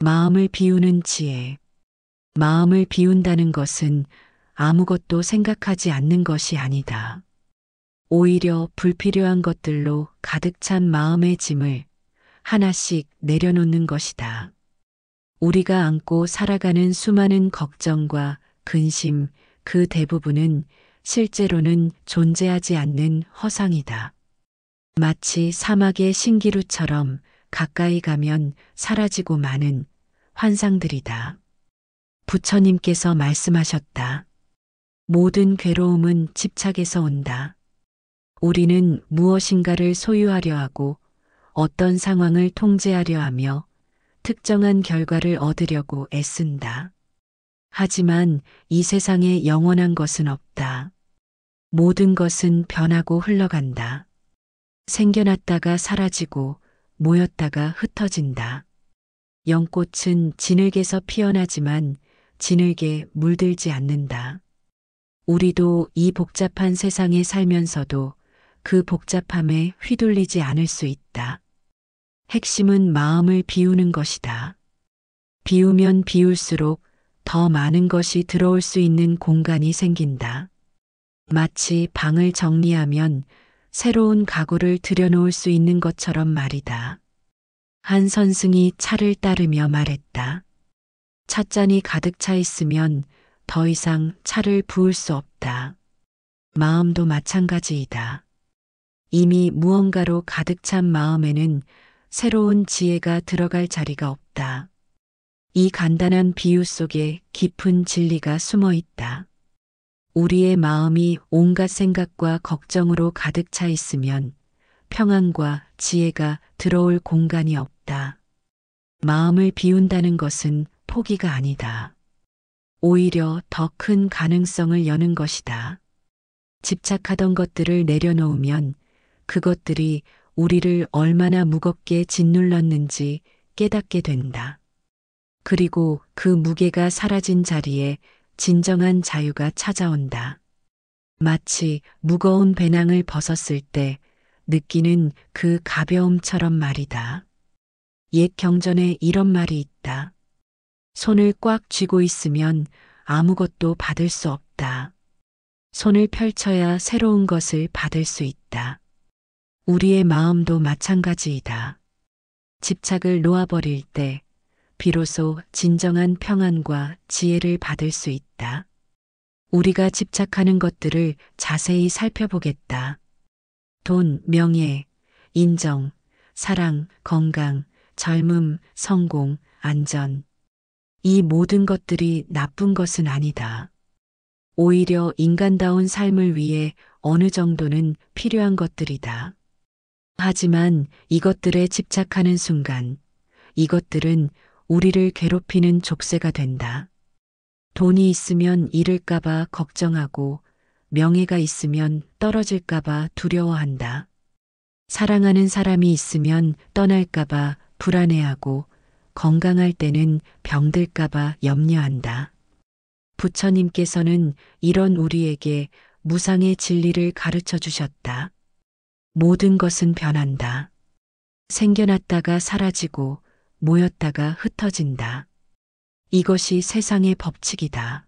마음을 비우는 지혜. 마음을 비운다는 것은 아무것도 생각하지 않는 것이 아니다. 오히려 불필요한 것들로 가득 찬 마음의 짐을 하나씩 내려놓는 것이다. 우리가 안고 살아가는 수많은 걱정과 근심, 그 대부분은 실제로는 존재하지 않는 허상이다. 마치 사막의 신기루처럼 가까이 가면 사라지고 마는 환상들이다. 부처님께서 말씀하셨다. 모든 괴로움은 집착에서 온다. 우리는 무엇인가를 소유하려 하고 어떤 상황을 통제하려 하며 특정한 결과를 얻으려고 애쓴다. 하지만 이 세상에 영원한 것은 없다. 모든 것은 변하고 흘러간다. 생겨났다가 사라지고 모였다가 흩어진다. 연꽃은 진흙에서 피어나지만 진흙에 물들지 않는다. 우리도 이 복잡한 세상에 살면서도 그 복잡함에 휘둘리지 않을 수 있다. 핵심은 마음을 비우는 것이다. 비우면 비울수록 더 많은 것이 들어올 수 있는 공간이 생긴다. 마치 방을 정리하면 새로운 가구를 들여놓을 수 있는 것처럼 말이다. 한 선승이 차를 따르며 말했다. 찻잔이 가득 차 있으면 더 이상 차를 부을 수 없다. 마음도 마찬가지이다. 이미 무언가로 가득 찬 마음에는 새로운 지혜가 들어갈 자리가 없다. 이 간단한 비유 속에 깊은 진리가 숨어 있다. 우리의 마음이 온갖 생각과 걱정으로 가득 차 있으면 평안과 지혜가 들어올 공간이 없다. 마음을 비운다는 것은 포기가 아니다. 오히려 더 큰 가능성을 여는 것이다. 집착하던 것들을 내려놓으면 그것들이 우리를 얼마나 무겁게 짓눌렀는지 깨닫게 된다. 그리고 그 무게가 사라진 자리에 진정한 자유가 찾아온다. 마치 무거운 배낭을 벗었을 때 느끼는 그 가벼움처럼 말이다. 옛 경전에 이런 말이 있다. 손을 꽉 쥐고 있으면 아무것도 받을 수 없다. 손을 펼쳐야 새로운 것을 받을 수 있다. 우리의 마음도 마찬가지이다. 집착을 놓아버릴 때 비로소 진정한 평안과 지혜를 받을 수 있다. 우리가 집착하는 것들을 자세히 살펴보겠다. 돈, 명예, 인정, 사랑, 건강, 젊음, 성공, 안전. 이 모든 것들이 나쁜 것은 아니다. 오히려 인간다운 삶을 위해 어느 정도는 필요한 것들이다. 하지만 이것들에 집착하는 순간 이것들은 우리를 괴롭히는 족쇄가 된다. 돈이 있으면 잃을까봐 걱정하고 명예가 있으면 떨어질까봐 두려워한다. 사랑하는 사람이 있으면 떠날까봐 불안해하고 건강할 때는 병들까봐 염려한다. 부처님께서는 이런 우리에게 무상의 진리를 가르쳐 주셨다. 모든 것은 변한다. 생겨났다가 사라지고 모였다가 흩어진다. 이것이 세상의 법칙이다.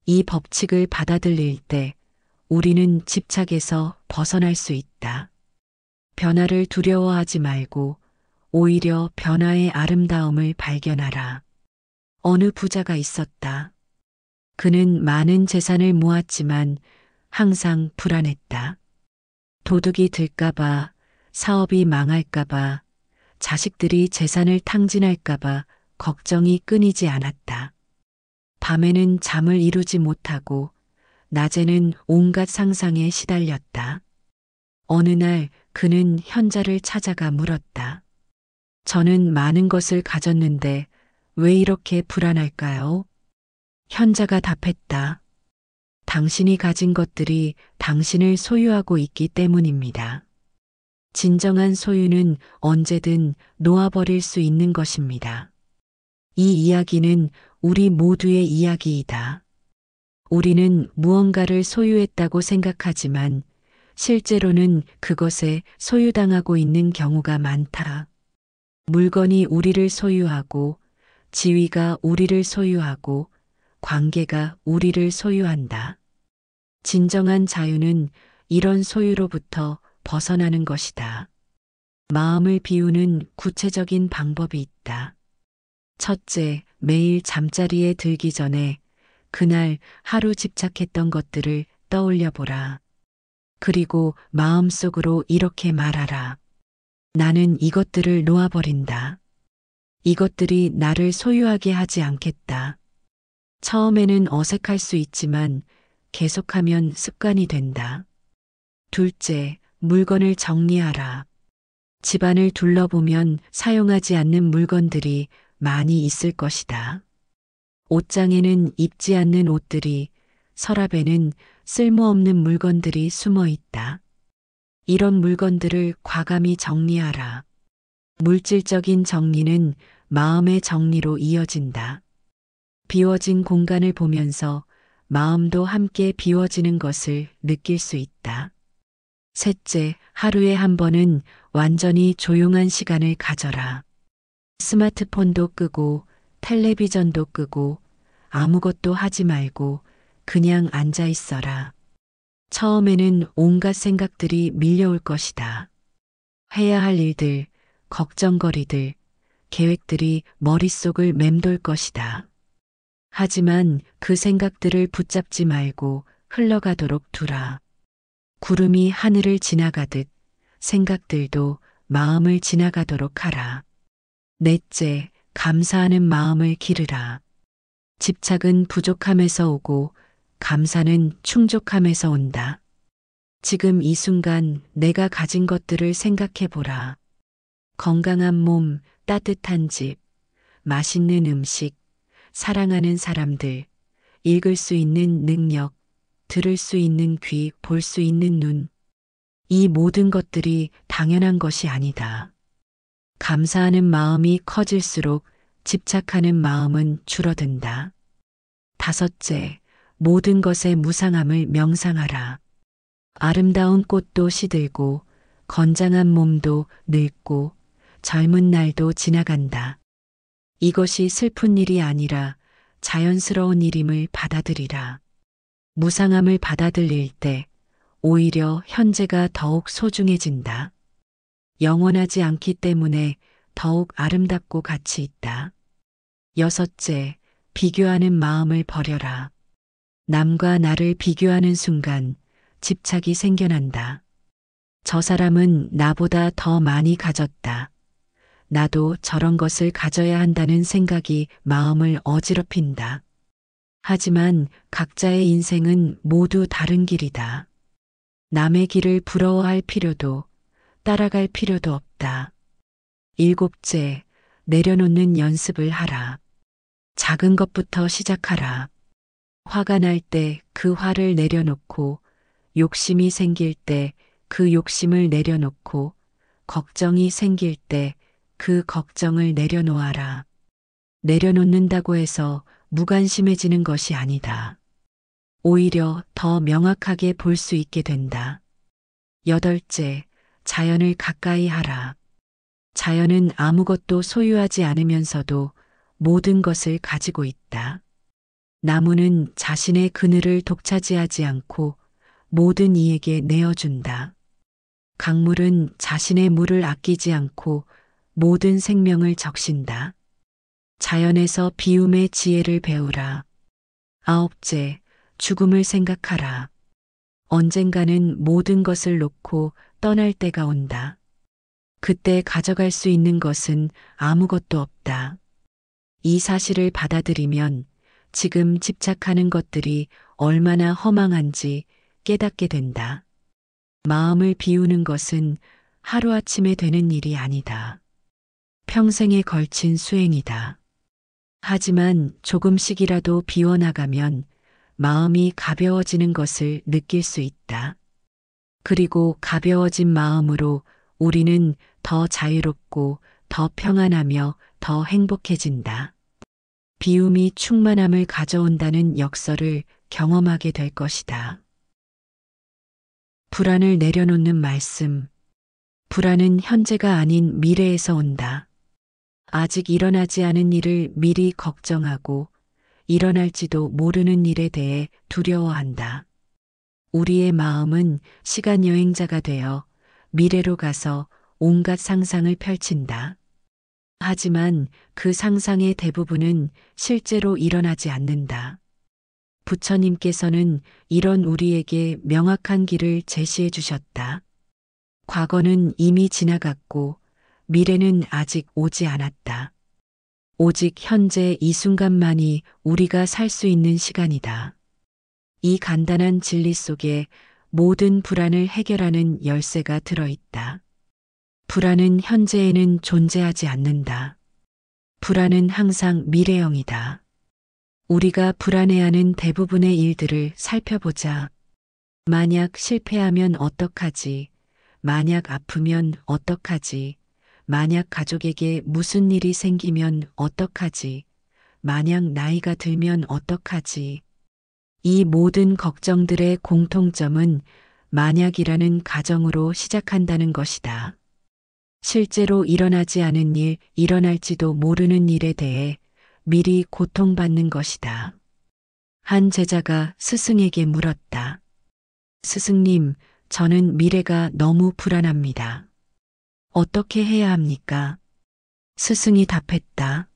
이 법칙을 받아들일 때 우리는 집착에서 벗어날 수 있다. 변화를 두려워하지 말고 오히려 변화의 아름다움을 발견하라. 어느 부자가 있었다. 그는 많은 재산을 모았지만 항상 불안했다. 도둑이 들까봐, 사업이 망할까봐, 자식들이 재산을 탕진할까봐 걱정이 끊이지 않았다. 밤에는 잠을 이루지 못하고 낮에는 온갖 상상에 시달렸다. 어느 날 그는 현자를 찾아가 물었다. 저는 많은 것을 가졌는데 왜 이렇게 불안할까요? 현자가 답했다. 당신이 가진 것들이 당신을 소유하고 있기 때문입니다. 진정한 소유는 언제든 놓아버릴 수 있는 것입니다. 이 이야기는 우리 모두의 이야기이다. 우리는 무언가를 소유했다고 생각하지만 실제로는 그것에 소유당하고 있는 경우가 많다. 물건이 우리를 소유하고 지위가 우리를 소유하고 관계가 우리를 소유한다. 진정한 자유는 이런 소유로부터 벗어나는 것이다. 마음을 비우는 구체적인 방법이 있다. 첫째, 매일 잠자리에 들기 전에 그날 하루 집착했던 것들을 떠올려 보라. 그리고 마음속으로 이렇게 말하라. 나는 이것들을 놓아버린다. 이것들이 나를 소유하게 하지 않겠다. 처음에는 어색할 수 있지만 계속하면 습관이 된다. 둘째, 물건을 정리하라. 집안을 둘러보면 사용하지 않는 물건들이 많이 있을 것이다. 옷장에는 입지 않는 옷들이, 서랍에는 쓸모없는 물건들이 숨어 있다. 이런 물건들을 과감히 정리하라. 물질적인 정리는 마음의 정리로 이어진다. 비워진 공간을 보면서 마음도 함께 비워지는 것을 느낄 수 있다. 셋째, 하루에 한 번은 완전히 조용한 시간을 가져라. 스마트폰도 끄고 텔레비전도 끄고 아무것도 하지 말고 그냥 앉아 있어라. 처음에는 온갖 생각들이 밀려올 것이다. 해야 할 일들, 걱정거리들, 계획들이 머릿속을 맴돌 것이다. 하지만 그 생각들을 붙잡지 말고 흘러가도록 두라. 구름이 하늘을 지나가듯 생각들도 마음을 지나가도록 하라. 넷째, 감사하는 마음을 기르라. 집착은 부족함에서 오고 감사는 충족함에서 온다. 지금 이 순간 내가 가진 것들을 생각해 보라. 건강한 몸, 따뜻한 집, 맛있는 음식, 사랑하는 사람들, 읽을 수 있는 능력, 들을 수 있는 귀, 볼 수 있는 눈. 이 모든 것들이 당연한 것이 아니다. 감사하는 마음이 커질수록 집착하는 마음은 줄어든다. 다섯째, 모든 것의 무상함을 명상하라. 아름다운 꽃도 시들고 건장한 몸도 늙고 젊은 날도 지나간다. 이것이 슬픈 일이 아니라 자연스러운 일임을 받아들이라. 무상함을 받아들일 때 오히려 현재가 더욱 소중해진다. 영원하지 않기 때문에 더욱 아름답고 가치 있다. 여섯째, 비교하는 마음을 버려라. 남과 나를 비교하는 순간 집착이 생겨난다. 저 사람은 나보다 더 많이 가졌다. 나도 저런 것을 가져야 한다는 생각이 마음을 어지럽힌다. 하지만 각자의 인생은 모두 다른 길이다. 남의 길을 부러워할 필요도 따라갈 필요도 없다. 일곱째, 내려놓는 연습을 하라. 작은 것부터 시작하라. 화가 날 때 그 화를 내려놓고, 욕심이 생길 때 그 욕심을 내려놓고, 걱정이 생길 때 그 걱정을 내려놓아라. 내려놓는다고 해서 무관심해지는 것이 아니다. 오히려 더 명확하게 볼 수 있게 된다. 여덟째, 자연을 가까이 하라. 자연은 아무것도 소유하지 않으면서도 모든 것을 가지고 있다. 나무는 자신의 그늘을 독차지하지 않고 모든 이에게 내어준다. 강물은 자신의 물을 아끼지 않고 모든 생명을 적신다. 자연에서 비움의 지혜를 배우라. 아홉째, 죽음을 생각하라. 언젠가는 모든 것을 놓고 떠날 때가 온다. 그때 가져갈 수 있는 것은 아무것도 없다. 이 사실을 받아들이면 지금 집착하는 것들이 얼마나 허망한지 깨닫게 된다. 마음을 비우는 것은 하루아침에 되는 일이 아니다. 평생에 걸친 수행이다. 하지만 조금씩이라도 비워나가면 마음이 가벼워지는 것을 느낄 수 있다. 그리고 가벼워진 마음으로 우리는 더 자유롭고 더 평안하며 더 행복해진다. 비움이 충만함을 가져온다는 역설을 경험하게 될 것이다. 불안을 내려놓는 말씀. 불안은 현재가 아닌 미래에서 온다. 아직 일어나지 않은 일을 미리 걱정하고 일어날지도 모르는 일에 대해 두려워한다. 우리의 마음은 시간 여행자가 되어 미래로 가서 온갖 상상을 펼친다. 하지만 그 상상의 대부분은 실제로 일어나지 않는다. 부처님께서는 이런 우리에게 명확한 길을 제시해 주셨다. 과거는 이미 지나갔고 미래는 아직 오지 않았다. 오직 현재 이 순간만이 우리가 살 수 있는 시간이다. 이 간단한 진리 속에 모든 불안을 해결하는 열쇠가 들어있다. 불안은 현재에는 존재하지 않는다. 불안은 항상 미래형이다. 우리가 불안해하는 대부분의 일들을 살펴보자. 만약 실패하면 어떡하지? 만약 아프면 어떡하지? 만약 가족에게 무슨 일이 생기면 어떡하지? 만약 나이가 들면 어떡하지? 이 모든 걱정들의 공통점은 만약이라는 가정으로 시작한다는 것이다. 실제로 일어나지 않은 일, 일어날지도 모르는 일에 대해 미리 고통받는 것이다. 한 제자가 스승에게 물었다. 스승님, 저는 미래가 너무 불안합니다. 어떻게 해야 합니까? 스승이 답했다.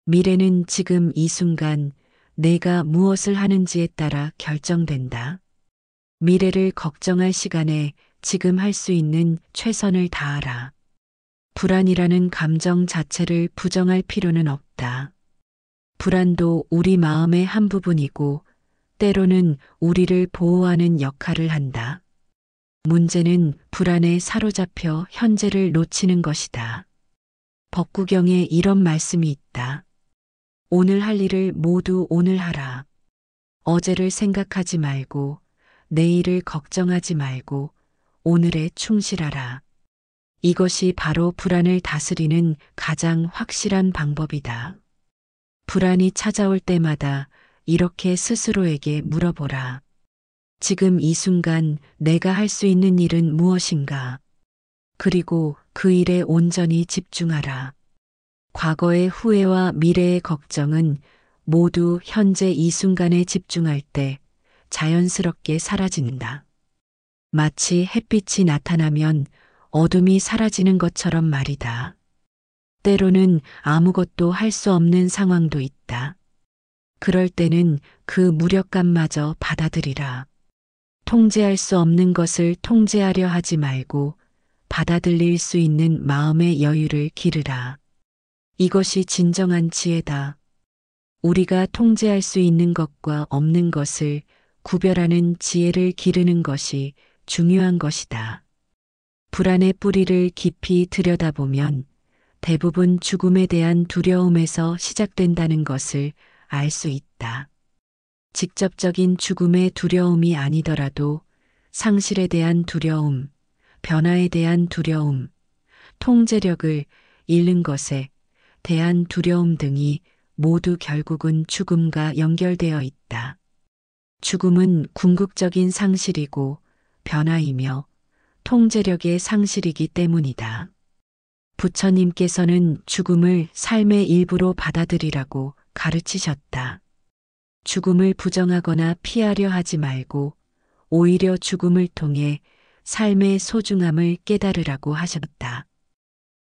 미래는 지금 이 순간 내가 무엇을 하는지에 따라 결정된다. 미래를 걱정할 시간에 지금 할 수 있는 최선을 다하라. 불안이라는 감정 자체를 부정할 필요는 없다. 불안도 우리 마음의 한 부분이고 때로는 우리를 보호하는 역할을 한다. 문제는 불안에 사로잡혀 현재를 놓치는 것이다. 법구경에 이런 말씀이 있다. 오늘 할 일을 모두 오늘 하라. 어제를 생각하지 말고 내일을 걱정하지 말고 오늘에 충실하라. 이것이 바로 불안을 다스리는 가장 확실한 방법이다. 불안이 찾아올 때마다 이렇게 스스로에게 물어보라. 지금 이 순간 내가 할 수 있는 일은 무엇인가? 그리고 그 일에 온전히 집중하라. 과거의 후회와 미래의 걱정은 모두 현재 이 순간에 집중할 때 자연스럽게 사라진다. 마치 햇빛이 나타나면 어둠이 사라지는 것처럼 말이다. 때로는 아무것도 할 수 없는 상황도 있다. 그럴 때는 그 무력감마저 받아들이라. 통제할 수 없는 것을 통제하려 하지 말고 받아들일 수 있는 마음의 여유를 기르라. 이것이 진정한 지혜다. 우리가 통제할 수 있는 것과 없는 것을 구별하는 지혜를 기르는 것이 중요한 것이다. 불안의 뿌리를 깊이 들여다보면 대부분 죽음에 대한 두려움에서 시작된다는 것을 알 수 있다. 직접적인 죽음의 두려움이 아니더라도 상실에 대한 두려움, 변화에 대한 두려움, 통제력을 잃는 것에 대한 두려움 등이 모두 결국은 죽음과 연결되어 있다. 죽음은 궁극적인 상실이고 변화이며 통제력의 상실이기 때문이다. 부처님께서는 죽음을 삶의 일부로 받아들이라고 가르치셨다. 죽음을 부정하거나 피하려 하지 말고 오히려 죽음을 통해 삶의 소중함을 깨달으라고 하셨다.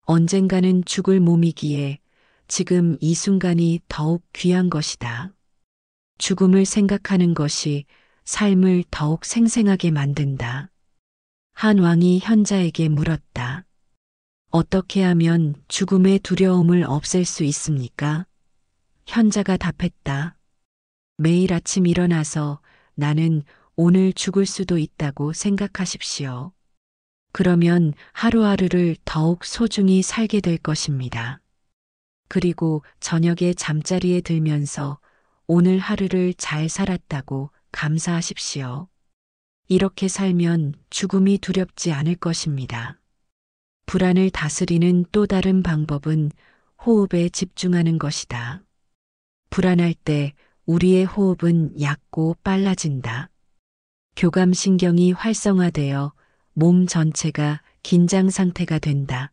언젠가는 죽을 몸이기에 지금 이 순간이 더욱 귀한 것이다. 죽음을 생각하는 것이 삶을 더욱 생생하게 만든다. 한 왕이 현자에게 물었다. 어떻게 하면 죽음의 두려움을 없앨 수 있습니까? 현자가 답했다. 매일 아침 일어나서 나는 오늘 죽을 수도 있다고 생각하십시오. 그러면 하루하루를 더욱 소중히 살게 될 것입니다. 그리고 저녁에 잠자리에 들면서 오늘 하루를 잘 살았다고 감사하십시오. 이렇게 살면 죽음이 두렵지 않을 것입니다. 불안을 다스리는 또 다른 방법은 호흡에 집중하는 것이다. 불안할 때 우리의 호흡은 얕고 빨라진다. 교감신경이 활성화되어 몸 전체가 긴장 상태가 된다.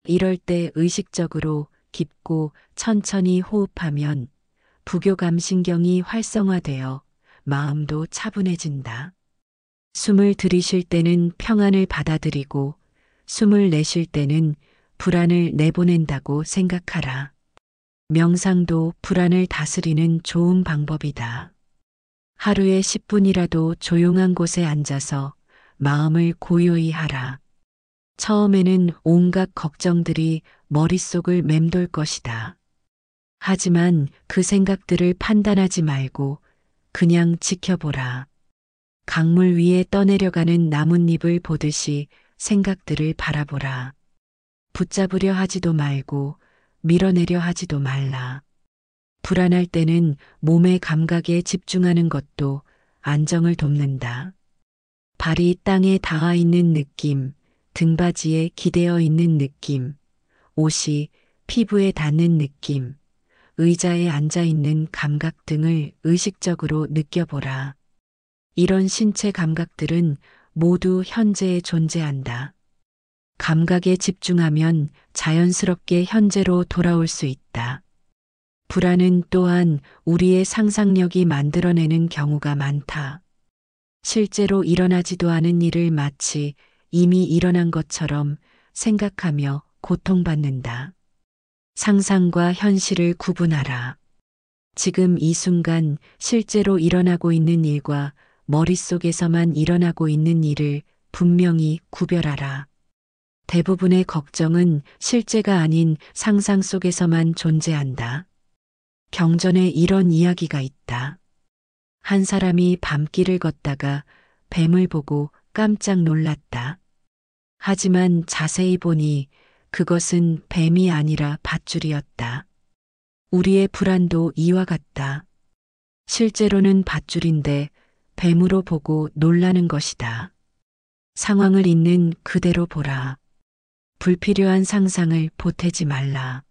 이럴 때 의식적으로 깊고 천천히 호흡하면 부교감신경이 활성화되어 마음도 차분해진다. 숨을 들이쉴 때는 평안을 받아들이고 숨을 내쉴 때는 불안을 내보낸다고 생각하라. 명상도 불안을 다스리는 좋은 방법이다. 하루에 10분이라도 조용한 곳에 앉아서 마음을 고요히 하라. 처음에는 온갖 걱정들이 머릿속을 맴돌 것이다. 하지만 그 생각들을 판단하지 말고 그냥 지켜보라. 강물 위에 떠내려가는 나뭇잎을 보듯이 생각들을 바라보라. 붙잡으려 하지도 말고 밀어내려 하지도 말라. 불안할 때는 몸의 감각에 집중하는 것도 안정을 돕는다. 발이 땅에 닿아 있는 느낌, 등받이에 기대어 있는 느낌, 옷이 피부에 닿는 느낌, 의자에 앉아 있는 감각 등을 의식적으로 느껴보라. 이런 신체 감각들은 모두 현재에 존재한다. 감각에 집중하면 자연스럽게 현재로 돌아올 수 있다. 불안은 또한 우리의 상상력이 만들어내는 경우가 많다. 실제로 일어나지도 않은 일을 마치 이미 일어난 것처럼 생각하며 고통받는다. 상상과 현실을 구분하라. 지금 이 순간 실제로 일어나고 있는 일과 머릿속에서만 일어나고 있는 일을 분명히 구별하라. 대부분의 걱정은 실제가 아닌 상상 속에서만 존재한다. 경전에 이런 이야기가 있다. 한 사람이 밤길을 걷다가 뱀을 보고 깜짝 놀랐다. 하지만 자세히 보니 그것은 뱀이 아니라 밧줄이었다. 우리의 불안도 이와 같다. 실제로는 밧줄인데 뱀으로 보고 놀라는 것이다. 상황을 있는 그대로 보라. 불필요한 상상을 보태지 말라.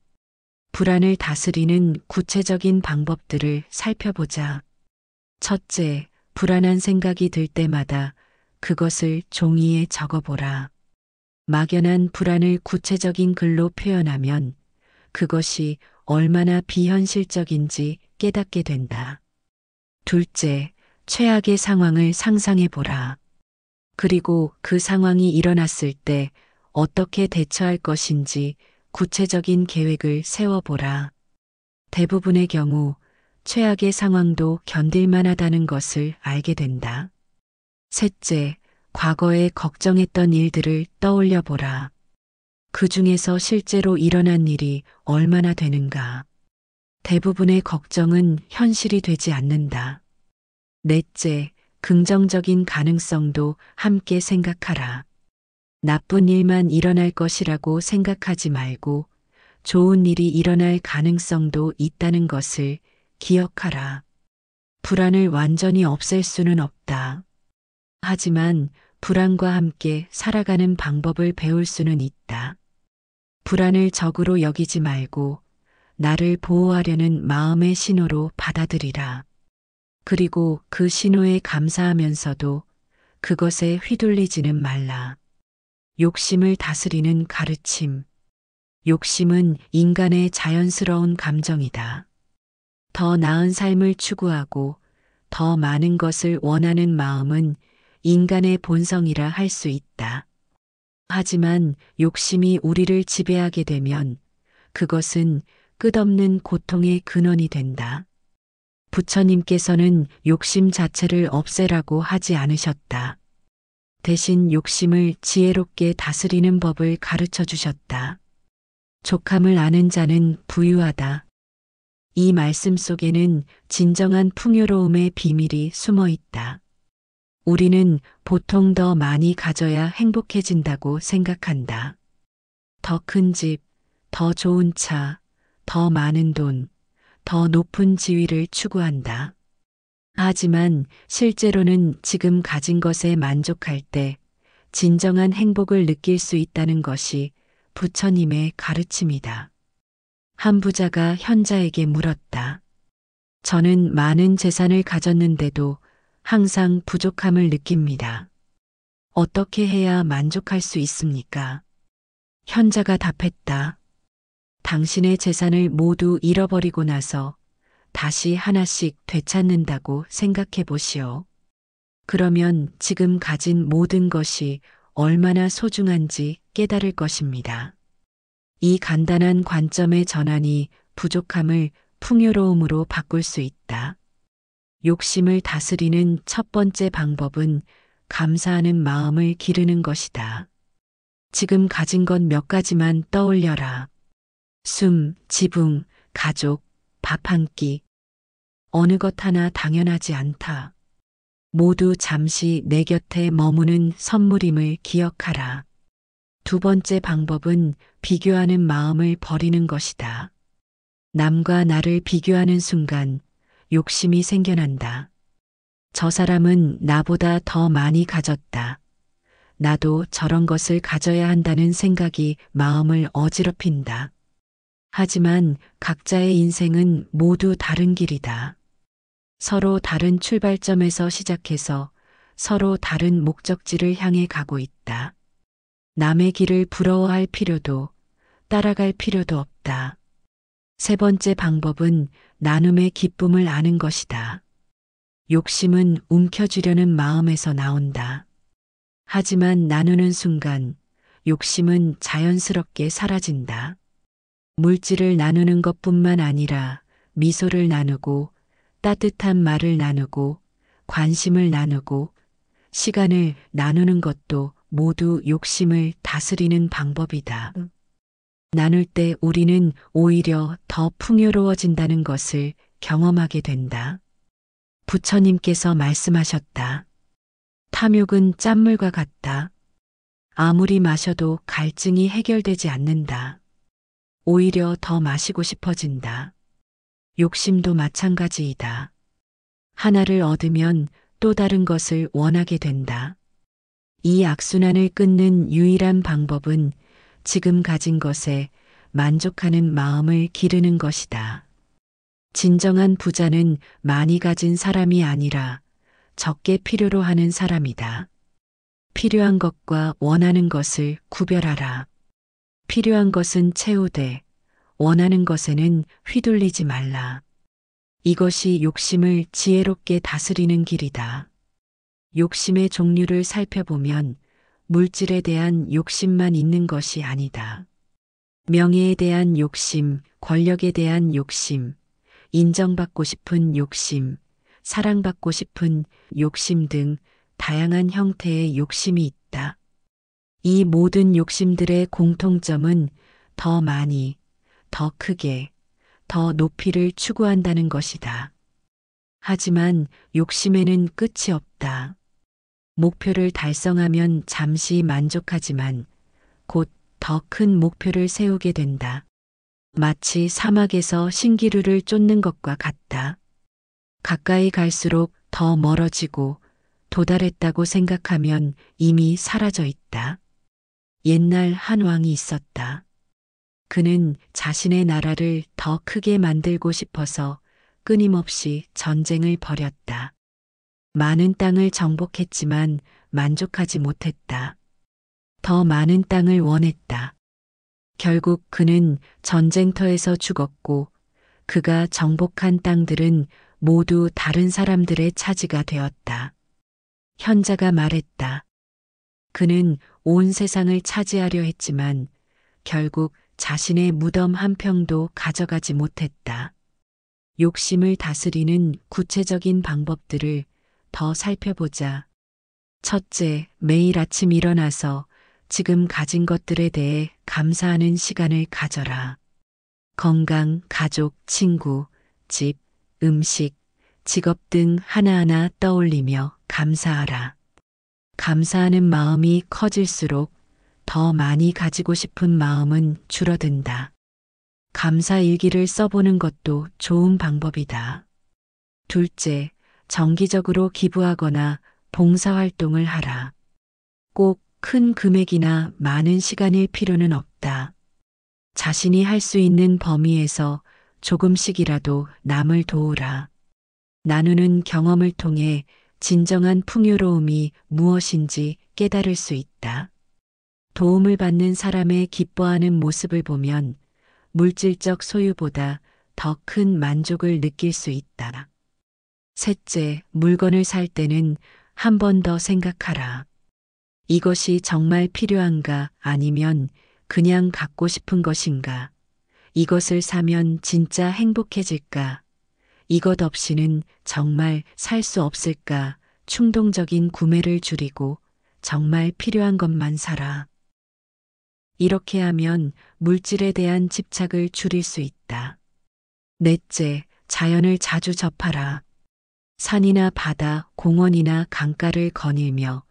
불안을 다스리는 구체적인 방법들을 살펴보자. 첫째, 불안한 생각이 들 때마다 그것을 종이에 적어보라. 막연한 불안을 구체적인 글로 표현하면 그것이 얼마나 비현실적인지 깨닫게 된다. 둘째, 최악의 상황을 상상해보라. 그리고 그 상황이 일어났을 때 어떻게 대처할 것인지 구체적인 계획을 세워보라. 대부분의 경우 최악의 상황도 견딜만 하다는 것을 알게 된다. 셋째, 과거에 걱정했던 일들을 떠올려 보라. 그 중에서 실제로 일어난 일이 얼마나 되는가. 대부분의 걱정은 현실이 되지 않는다. 넷째, 긍정적인 가능성도 함께 생각하라. 나쁜 일만 일어날 것이라고 생각하지 말고 좋은 일이 일어날 가능성도 있다는 것을 기억하라. 불안을 완전히 없앨 수는 없다. 하지만 불안과 함께 살아가는 방법을 배울 수는 있다. 불안을 적으로 여기지 말고 나를 보호하려는 마음의 신호로 받아들이라. 그리고 그 신호에 감사하면서도 그것에 휘둘리지는 말라. 욕심을 다스리는 가르침. 욕심은 인간의 자연스러운 감정이다. 더 나은 삶을 추구하고 더 많은 것을 원하는 마음은 인간의 본성이라 할 수 있다. 하지만 욕심이 우리를 지배하게 되면 그것은 끝없는 고통의 근원이 된다. 부처님께서는 욕심 자체를 없애라고 하지 않으셨다. 대신 욕심을 지혜롭게 다스리는 법을 가르쳐 주셨다. 족함을 아는 자는 부유하다. 이 말씀 속에는 진정한 풍요로움의 비밀이 숨어 있다. 우리는 보통 더 많이 가져야 행복해진다고 생각한다. 더 큰 집, 더 좋은 차, 더 많은 돈, 더 높은 지위를 추구한다. 하지만 실제로는 지금 가진 것에 만족할 때 진정한 행복을 느낄 수 있다는 것이 부처님의 가르침이다. 한 부자가 현자에게 물었다. 저는 많은 재산을 가졌는데도 항상 부족함을 느낍니다. 어떻게 해야 만족할 수 있습니까? 현자가 답했다. 당신의 재산을 모두 잃어버리고 나서 다시 하나씩 되찾는다고 생각해 보시오. 그러면 지금 가진 모든 것이 얼마나 소중한지 깨달을 것입니다. 이 간단한 관점의 전환이 부족함을 풍요로움으로 바꿀 수 있다. 욕심을 다스리는 첫 번째 방법은 감사하는 마음을 기르는 것이다. 지금 가진 것 몇 가지만 떠올려라. 숨, 지붕, 가족, 밥 한 끼. 어느 것 하나 당연하지 않다. 모두 잠시 내 곁에 머무는 선물임을 기억하라. 두 번째 방법은 비교하는 마음을 버리는 것이다. 남과 나를 비교하는 순간 욕심이 생겨난다. 저 사람은 나보다 더 많이 가졌다. 나도 저런 것을 가져야 한다는 생각이 마음을 어지럽힌다. 하지만 각자의 인생은 모두 다른 길이다. 서로 다른 출발점에서 시작해서 서로 다른 목적지를 향해 가고 있다. 남의 길을 부러워할 필요도 따라갈 필요도 없다. 세 번째 방법은 나눔의 기쁨을 아는 것이다. 욕심은 움켜쥐려는 마음에서 나온다. 하지만 나누는 순간 욕심은 자연스럽게 사라진다. 물질을 나누는 것뿐만 아니라 미소를 나누고 따뜻한 말을 나누고 관심을 나누고 시간을 나누는 것도 모두 욕심을 다스리는 방법이다. 나눌 때 우리는 오히려 더 풍요로워진다는 것을 경험하게 된다. 부처님께서 말씀하셨다. 탐욕은 짠물과 같다. 아무리 마셔도 갈증이 해결되지 않는다. 오히려 더 마시고 싶어진다. 욕심도 마찬가지이다. 하나를 얻으면 또 다른 것을 원하게 된다. 이 악순환을 끊는 유일한 방법은 지금 가진 것에 만족하는 마음을 기르는 것이다. 진정한 부자는 많이 가진 사람이 아니라 적게 필요로 하는 사람이다. 필요한 것과 원하는 것을 구별하라. 필요한 것은 채우되 원하는 것에는 휘둘리지 말라. 이것이 욕심을 지혜롭게 다스리는 길이다. 욕심의 종류를 살펴보면 물질에 대한 욕심만 있는 것이 아니다. 명예에 대한 욕심, 권력에 대한 욕심, 인정받고 싶은 욕심, 사랑받고 싶은 욕심 등 다양한 형태의 욕심이 있다. 이 모든 욕심들의 공통점은 더 많이, 더 크게, 더 높이를 추구한다는 것이다. 하지만 욕심에는 끝이 없다. 목표를 달성하면 잠시 만족하지만 곧 더 큰 목표를 세우게 된다. 마치 사막에서 신기루를 쫓는 것과 같다. 가까이 갈수록 더 멀어지고 도달했다고 생각하면 이미 사라져 있다. 옛날 한 왕이 있었다. 그는 자신의 나라를 더 크게 만들고 싶어서 끊임없이 전쟁을 벌였다. 많은 땅을 정복했지만 만족하지 못했다. 더 많은 땅을 원했다. 결국 그는 전쟁터에서 죽었고 그가 정복한 땅들은 모두 다른 사람들의 차지가 되었다. 현자가 말했다. 그는 온 세상을 차지하려 했지만 결국 자신의 무덤 한 평도 가져가지 못했다. 욕심을 다스리는 구체적인 방법들을 더 살펴보자. 첫째, 매일 아침 일어나서 지금 가진 것들에 대해 감사하는 시간을 가져라. 건강, 가족, 친구, 집, 음식, 직업 등 하나하나 떠올리며 감사하라. 감사하는 마음이 커질수록 더 많이 가지고 싶은 마음은 줄어든다. 감사 일기를 써보는 것도 좋은 방법이다. 둘째, 정기적으로 기부하거나 봉사활동을 하라. 꼭 큰 금액이나 많은 시간일 필요는 없다. 자신이 할 수 있는 범위에서 조금씩이라도 남을 도우라. 나누는 경험을 통해 진정한 풍요로움이 무엇인지 깨달을 수 있다. 도움을 받는 사람의 기뻐하는 모습을 보면 물질적 소유보다 더 큰 만족을 느낄 수 있다. 셋째, 물건을 살 때는 한 번 더 생각하라. 이것이 정말 필요한가 아니면 그냥 갖고 싶은 것인가? 이것을 사면 진짜 행복해질까? 이것 없이는 정말 살 수 없을까? 충동적인 구매를 줄이고 정말 필요한 것만 사라. 이렇게 하면 물질에 대한 집착을 줄일 수 있다. 넷째, 자연을 자주 접하라. 산이나 바다, 공원이나 강가를 거닐며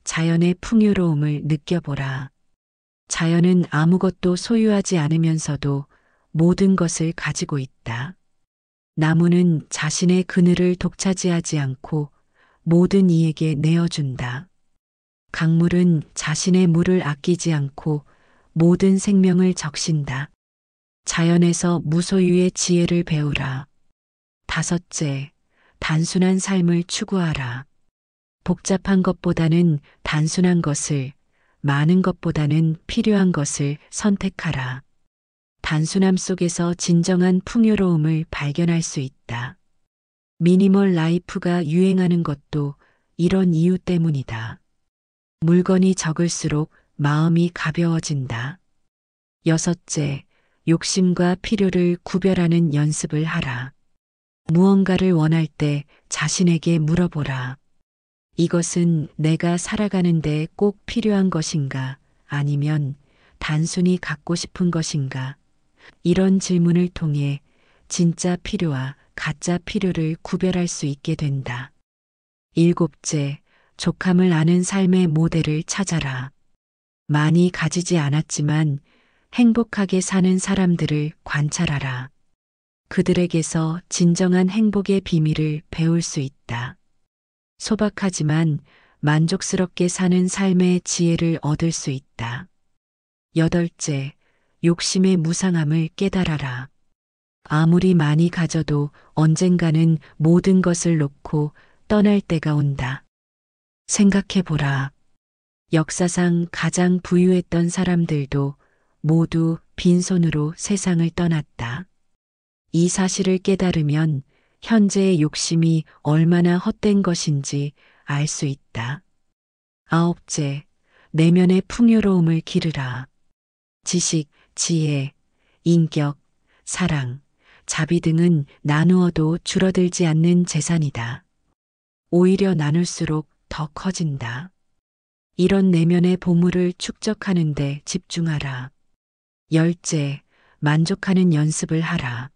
자연의 풍요로움을 느껴보라. 자연은 아무것도 소유하지 않으면서도 모든 것을 가지고 있다. 나무는 자신의 그늘을 독차지하지 않고 모든 이에게 내어준다. 강물은 자신의 물을 아끼지 않고 모든 생명을 적신다. 자연에서 무소유의 지혜를 배우라. 다섯째, 단순한 삶을 추구하라. 복잡한 것보다는 단순한 것을, 많은 것보다는 필요한 것을 선택하라. 단순함 속에서 진정한 풍요로움을 발견할 수 있다. 미니멀 라이프가 유행하는 것도 이런 이유 때문이다. 물건이 적을수록 마음이 가벼워진다. 여섯째, 욕심과 필요를 구별하는 연습을 하라. 무언가를 원할 때 자신에게 물어보라. 이것은 내가 살아가는데 꼭 필요한 것인가? 아니면 단순히 갖고 싶은 것인가? 이런 질문을 통해 진짜 필요와 가짜 필요를 구별할 수 있게 된다. 일곱째, 족함을 아는 삶의 모델을 찾아라. 많이 가지지 않았지만 행복하게 사는 사람들을 관찰하라. 그들에게서 진정한 행복의 비밀을 배울 수 있다. 소박하지만 만족스럽게 사는 삶의 지혜를 얻을 수 있다. 여덟째, 욕심의 무상함을 깨달아라. 아무리 많이 가져도 언젠가는 모든 것을 놓고 떠날 때가 온다. 생각해보라. 역사상 가장 부유했던 사람들도 모두 빈손으로 세상을 떠났다. 이 사실을 깨달으면 현재의 욕심이 얼마나 헛된 것인지 알 수 있다. 아홉째, 내면의 풍요로움을 기르라. 지식, 지혜, 인격, 사랑, 자비 등은 나누어도 줄어들지 않는 재산이다. 오히려 나눌수록 더 커진다. 이런 내면의 보물을 축적하는 데 집중하라. 열째, 만족하는 연습을 하라.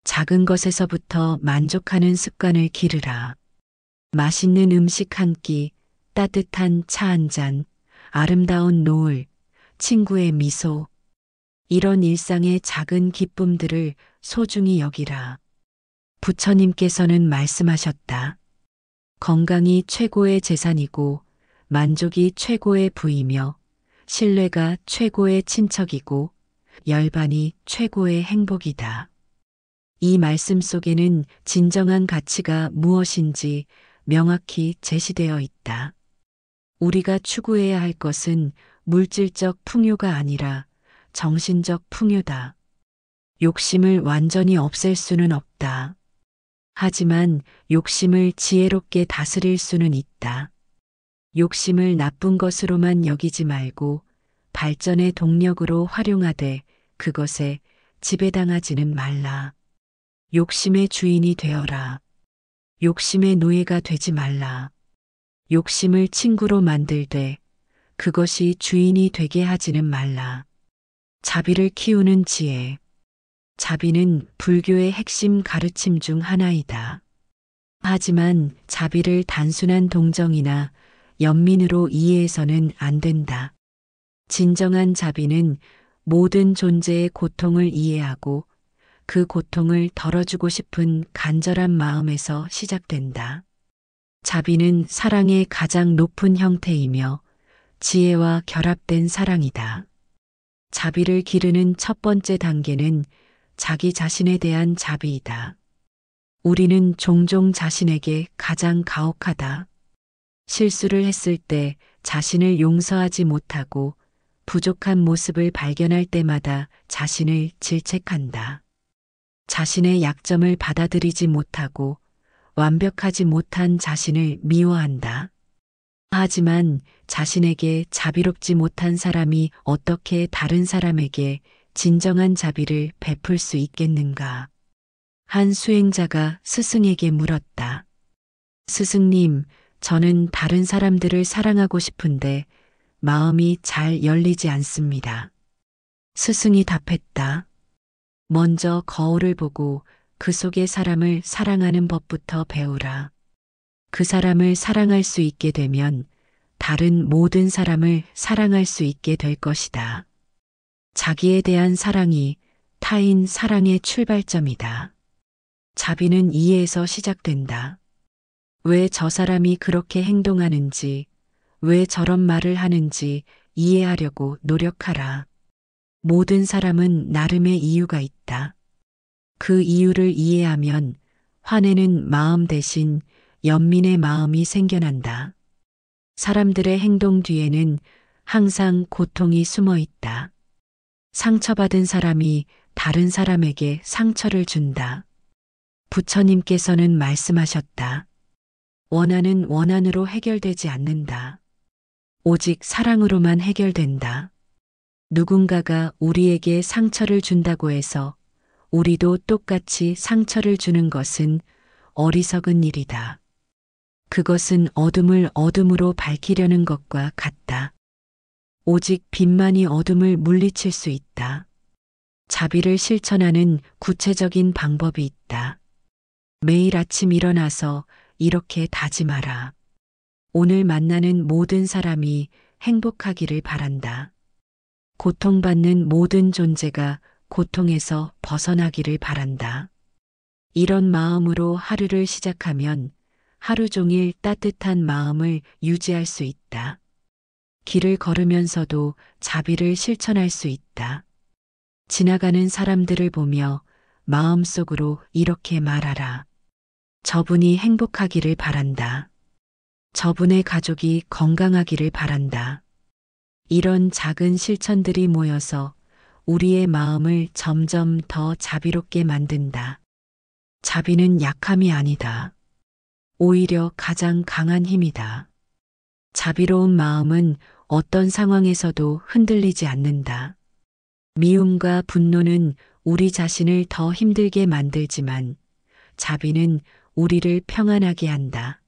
작은 것에서부터 만족하는 습관을 기르라. 맛있는 음식 한 끼, 따뜻한 차 한 잔, 아름다운 노을, 친구의 미소. 이런 일상의 작은 기쁨들을 소중히 여기라. 부처님께서는 말씀하셨다. 건강이 최고의 재산이고 만족이 최고의 부이며 신뢰가 최고의 친척이고 열반이 최고의 행복이다. 이 말씀 속에는 진정한 가치가 무엇인지 명확히 제시되어 있다. 우리가 추구해야 할 것은 물질적 풍요가 아니라 정신적 풍요다. 욕심을 완전히 없앨 수는 없다. 하지만 욕심을 지혜롭게 다스릴 수는 있다. 욕심을 나쁜 것으로만 여기지 말고 발전의 동력으로 활용하되 그것에 지배당하지는 말라. 욕심의 주인이 되어라. 욕심의 노예가 되지 말라. 욕심을 친구로 만들되 그것이 주인이 되게 하지는 말라. 자비를 키우는 지혜. 자비는 불교의 핵심 가르침 중 하나이다. 하지만 자비를 단순한 동정이나 연민으로 이해해서는 안 된다. 진정한 자비는 모든 존재의 고통을 이해하고 그 고통을 덜어주고 싶은 간절한 마음에서 시작된다. 자비는 사랑의 가장 높은 형태이며 지혜와 결합된 사랑이다. 자비를 기르는 첫 번째 단계는 자기 자신에 대한 자비이다. 우리는 종종 자신에게 가장 가혹하다. 실수를 했을 때 자신을 용서하지 못하고 부족한 모습을 발견할 때마다 자신을 질책한다. 자신의 약점을 받아들이지 못하고 완벽하지 못한 자신을 미워한다. 하지만 자신에게 자비롭지 못한 사람이 어떻게 다른 사람에게 진정한 자비를 베풀 수 있겠는가? 한 수행자가 스승에게 물었다. 스승님, 저는 다른 사람들을 사랑하고 싶은데 마음이 잘 열리지 않습니다. 스승이 답했다. 먼저 거울을 보고 그 속의 사람을 사랑하는 법부터 배우라. 그 사람을 사랑할 수 있게 되면 다른 모든 사람을 사랑할 수 있게 될 것이다. 자기에 대한 사랑이 타인 사랑의 출발점이다. 자비는 이해에서 시작된다. 왜 저 사람이 그렇게 행동하는지, 왜 저런 말을 하는지 이해하려고 노력하라. 모든 사람은 나름의 이유가 있다. 그 이유를 이해하면 화내는 마음 대신 연민의 마음이 생겨난다. 사람들의 행동 뒤에는 항상 고통이 숨어 있다. 상처받은 사람이 다른 사람에게 상처를 준다. 부처님께서는 말씀하셨다. 원한은 원한으로 해결되지 않는다. 오직 사랑으로만 해결된다. 누군가가 우리에게 상처를 준다고 해서 우리도 똑같이 상처를 주는 것은 어리석은 일이다. 그것은 어둠을 어둠으로 밝히려는 것과 같다. 오직 빛만이 어둠을 물리칠 수 있다. 자비를 실천하는 구체적인 방법이 있다. 매일 아침 일어나서 이렇게 다짐하라. 오늘 만나는 모든 사람이 행복하기를 바란다. 고통받는 모든 존재가 고통에서 벗어나기를 바란다. 이런 마음으로 하루를 시작하면 하루 종일 따뜻한 마음을 유지할 수 있다. 길을 걸으면서도 자비를 실천할 수 있다. 지나가는 사람들을 보며 마음속으로 이렇게 말하라. 저분이 행복하기를 바란다. 저분의 가족이 건강하기를 바란다. 이런 작은 실천들이 모여서 우리의 마음을 점점 더 자비롭게 만든다. 자비는 약함이 아니다. 오히려 가장 강한 힘이다. 자비로운 마음은 어떤 상황에서도 흔들리지 않는다. 미움과 분노는 우리 자신을 더 힘들게 만들지만 자비는 우리를 평안하게 한다.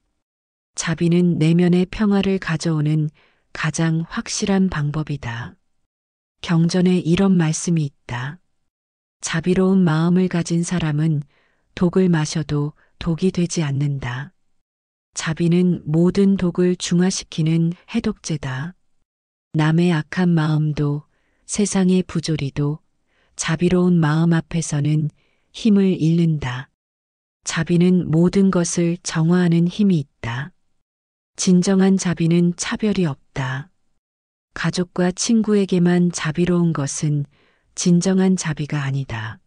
자비는 내면의 평화를 가져오는 가장 확실한 방법이다. 경전에 이런 말씀이 있다. 자비로운 마음을 가진 사람은 독을 마셔도 독이 되지 않는다. 자비는 모든 독을 중화시키는 해독제다. 남의 악한 마음도 세상의 부조리도 자비로운 마음 앞에서는 힘을 잃는다. 자비는 모든 것을 정화하는 힘이 있다. 진정한 자비는 차별이 없다. 가족과 친구에게만 자비로운 것은 진정한 자비가 아니다.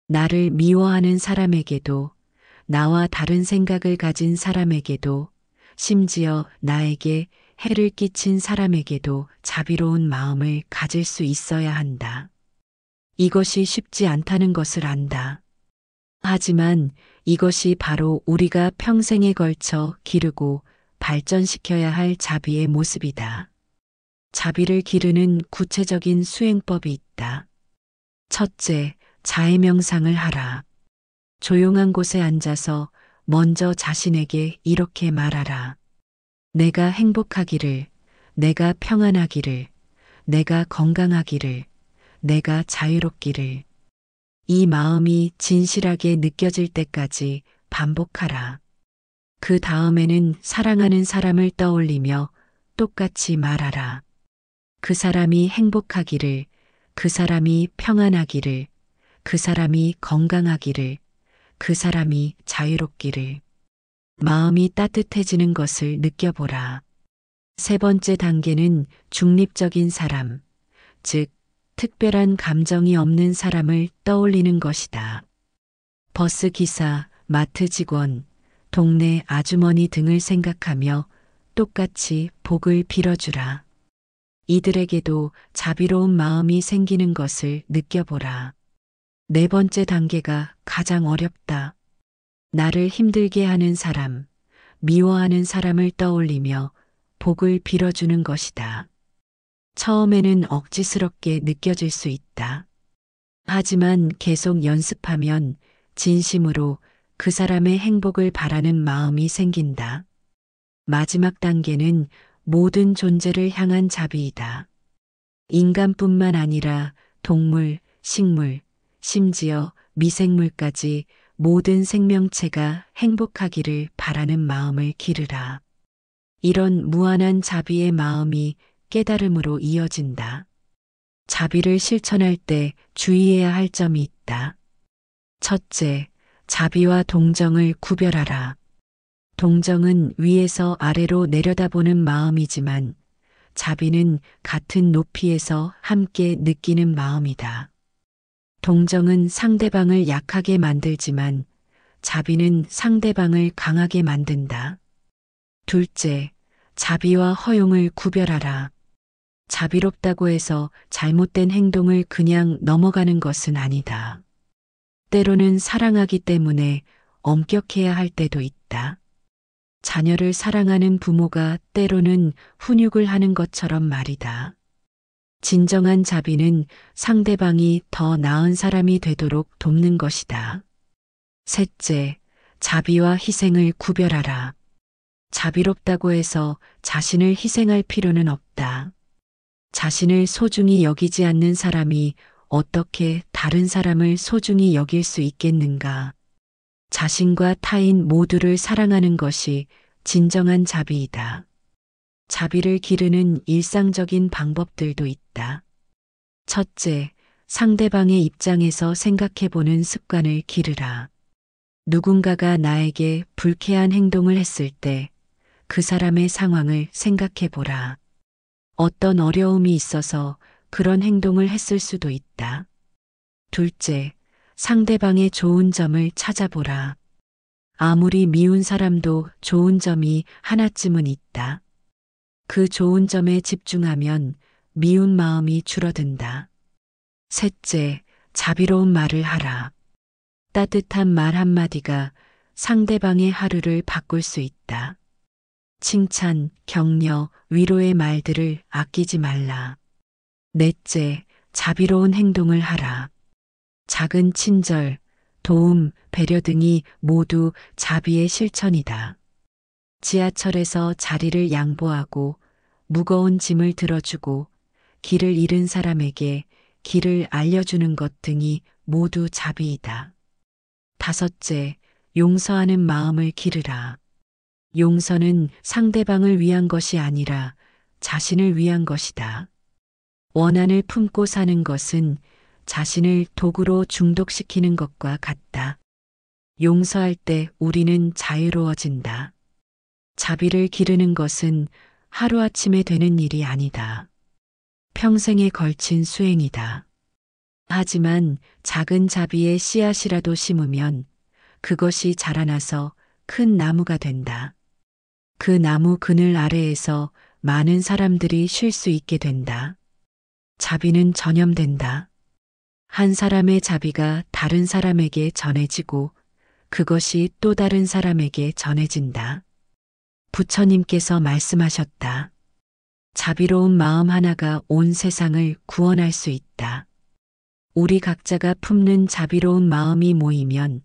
나를 미워하는 사람에게도 나와 다른 생각을 가진 사람에게도 심지어 나에게 해를 끼친 사람에게도 자비로운 마음을 가질 수 있어야 한다. 이것이 쉽지 않다는 것을 안다. 하지만 이것이 바로 우리가 평생에 걸쳐 기르고 발전시켜야 할 자비의 모습이다. 자비를 기르는 구체적인 수행법이 있다. 첫째, 자해 명상을 하라. 조용한 곳에 앉아서 먼저 자신에게 이렇게 말하라. 내가 행복하기를, 내가 평안하기를, 내가 건강하기를, 내가 자유롭기를. 이 마음이 진실하게 느껴질 때까지 반복하라. 그 다음에는 사랑하는 사람을 떠올리며 똑같이 말하라. 그 사람이 행복하기를, 그 사람이 평안하기를, 그 사람이 건강하기를, 그 사람이 자유롭기를. 마음이 따뜻해지는 것을 느껴보라. 세 번째 단계는 중립적인 사람, 즉, 특별한 감정이 없는 사람을 떠올리는 것이다. 버스 기사, 마트 직원, 동네 아주머니 등을 생각하며 똑같이 복을 빌어주라. 이들에게도 자비로운 마음이 생기는 것을 느껴보라. 네 번째 단계가 가장 어렵다. 나를 힘들게 하는 사람, 미워하는 사람을 떠올리며 복을 빌어주는 것이다. 처음에는 억지스럽게 느껴질 수 있다. 하지만 계속 연습하면 진심으로 그 사람의 행복을 바라는 마음이 생긴다. 마지막 단계는 모든 존재를 향한 자비이다. 인간뿐만 아니라 동물, 식물, 심지어 미생물까지 모든 생명체가 행복하기를 바라는 마음을 기르라. 이런 무한한 자비의 마음이 깨달음으로 이어진다. 자비를 실천할 때 주의해야 할 점이 있다. 첫째, 자비와 동정을 구별하라. 동정은 위에서 아래로 내려다보는 마음이지만 자비는 같은 높이에서 함께 느끼는 마음이다. 동정은 상대방을 약하게 만들지만 자비는 상대방을 강하게 만든다. 둘째, 자비와 허용을 구별하라. 자비롭다고 해서 잘못된 행동을 그냥 넘어가는 것은 아니다. 때로는 사랑하기 때문에 엄격해야 할 때도 있다. 자녀를 사랑하는 부모가 때로는 훈육을 하는 것처럼 말이다. 진정한 자비는 상대방이 더 나은 사람이 되도록 돕는 것이다. 셋째, 자비와 희생을 구별하라. 자비롭다고 해서 자신을 희생할 필요는 없다. 자신을 소중히 여기지 않는 사람이 어떻게 다른 사람을 소중히 여길 수 있겠는가? 자신과 타인 모두를 사랑하는 것이 진정한 자비이다. 자비를 기르는 일상적인 방법들도 있다. 첫째, 상대방의 입장에서 생각해보는 습관을 기르라. 누군가가 나에게 불쾌한 행동을 했을 때 그 사람의 상황을 생각해보라. 어떤 어려움이 있어서 그런 행동을 했을 수도 있다. 둘째, 상대방의 좋은 점을 찾아보라. 아무리 미운 사람도 좋은 점이 하나쯤은 있다. 그 좋은 점에 집중하면 미운 마음이 줄어든다. 셋째, 자비로운 말을 하라. 따뜻한 말 한마디가 상대방의 하루를 바꿀 수 있다. 칭찬, 격려, 위로의 말들을 아끼지 말라. 넷째, 자비로운 행동을 하라. 작은 친절, 도움, 배려 등이 모두 자비의 실천이다. 지하철에서 자리를 양보하고 무거운 짐을 들어주고 길을 잃은 사람에게 길을 알려주는 것 등이 모두 자비이다. 다섯째, 용서하는 마음을 기르라. 용서는 상대방을 위한 것이 아니라 자신을 위한 것이다. 원한을 품고 사는 것은 자신을 도구로 중독시키는 것과 같다. 용서할 때 우리는 자유로워진다. 자비를 기르는 것은 하루아침에 되는 일이 아니다. 평생에 걸친 수행이다. 하지만 작은 자비의 씨앗이라도 심으면 그것이 자라나서 큰 나무가 된다. 그 나무 그늘 아래에서 많은 사람들이 쉴 수 있게 된다. 자비는 전염된다. 한 사람의 자비가 다른 사람에게 전해지고 그것이 또 다른 사람에게 전해진다. 부처님께서 말씀하셨다. 자비로운 마음 하나가 온 세상을 구원할 수 있다. 우리 각자가 품는 자비로운 마음이 모이면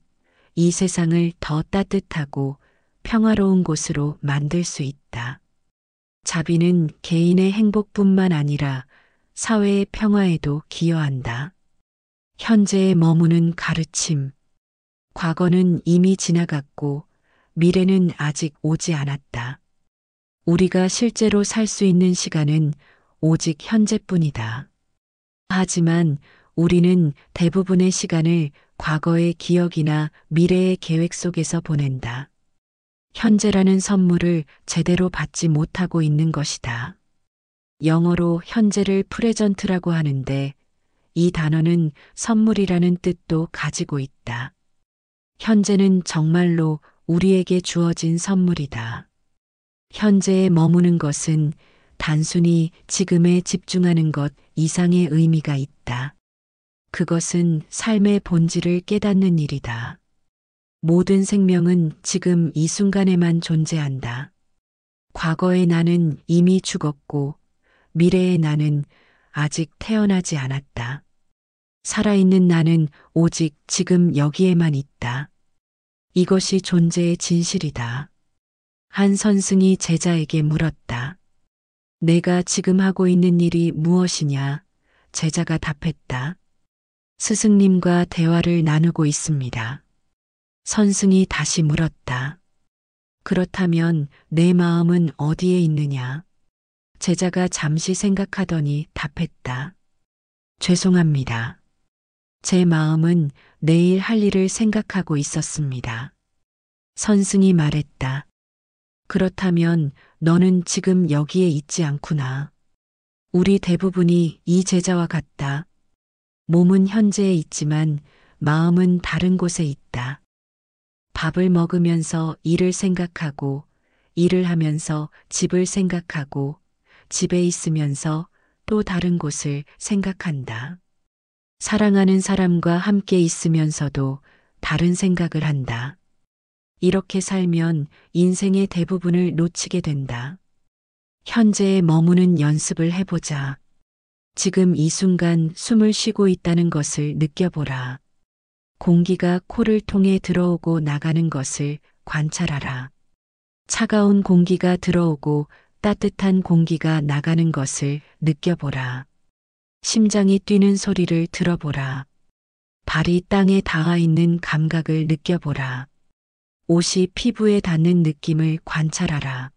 이 세상을 더 따뜻하고 평화로운 곳으로 만들 수 있다. 자비는 개인의 행복뿐만 아니라 사회의 평화에도 기여한다. 현재에 머무는 가르침. 과거는 이미 지나갔고 미래는 아직 오지 않았다. 우리가 실제로 살 수 있는 시간은 오직 현재뿐이다. 하지만 우리는 대부분의 시간을 과거의 기억이나 미래의 계획 속에서 보낸다. 현재라는 선물을 제대로 받지 못하고 있는 것이다. 영어로 현재를 프레전트라고 하는데 이 단어는 선물이라는 뜻도 가지고 있다. 현재는 정말로 우리에게 주어진 선물이다. 현재에 머무는 것은 단순히 지금에 집중하는 것 이상의 의미가 있다. 그것은 삶의 본질을 깨닫는 일이다. 모든 생명은 지금 이 순간에만 존재한다. 과거의 나는 이미 죽었고 미래의 나는 아직 태어나지 않았다. 살아있는 나는 오직 지금 여기에만 있다. 이것이 존재의 진실이다. 한 선승이 제자에게 물었다. 내가 지금 하고 있는 일이 무엇이냐? 제자가 답했다. 스승님과 대화를 나누고 있습니다. 선승이 다시 물었다. 그렇다면 내 마음은 어디에 있느냐? 제자가 잠시 생각하더니 답했다. 죄송합니다. 제 마음은 내일 할 일을 생각하고 있었습니다. 선승이 말했다. 그렇다면 너는 지금 여기에 있지 않구나. 우리 대부분이 이 제자와 같다. 몸은 현재에 있지만 마음은 다른 곳에 있다. 밥을 먹으면서 일을 생각하고, 일을 하면서 집을 생각하고, 집에 있으면서 또 다른 곳을 생각한다. 사랑하는 사람과 함께 있으면서도 다른 생각을 한다. 이렇게 살면 인생의 대부분을 놓치게 된다. 현재에 머무는 연습을 해보자. 지금 이 순간 숨을 쉬고 있다는 것을 느껴보라. 공기가 코를 통해 들어오고 나가는 것을 관찰하라. 차가운 공기가 들어오고 따뜻한 공기가 나가는 것을 느껴보라. 심장이 뛰는 소리를 들어보라. 발이 땅에 닿아 있는 감각을 느껴보라. 옷이 피부에 닿는 느낌을 관찰하라.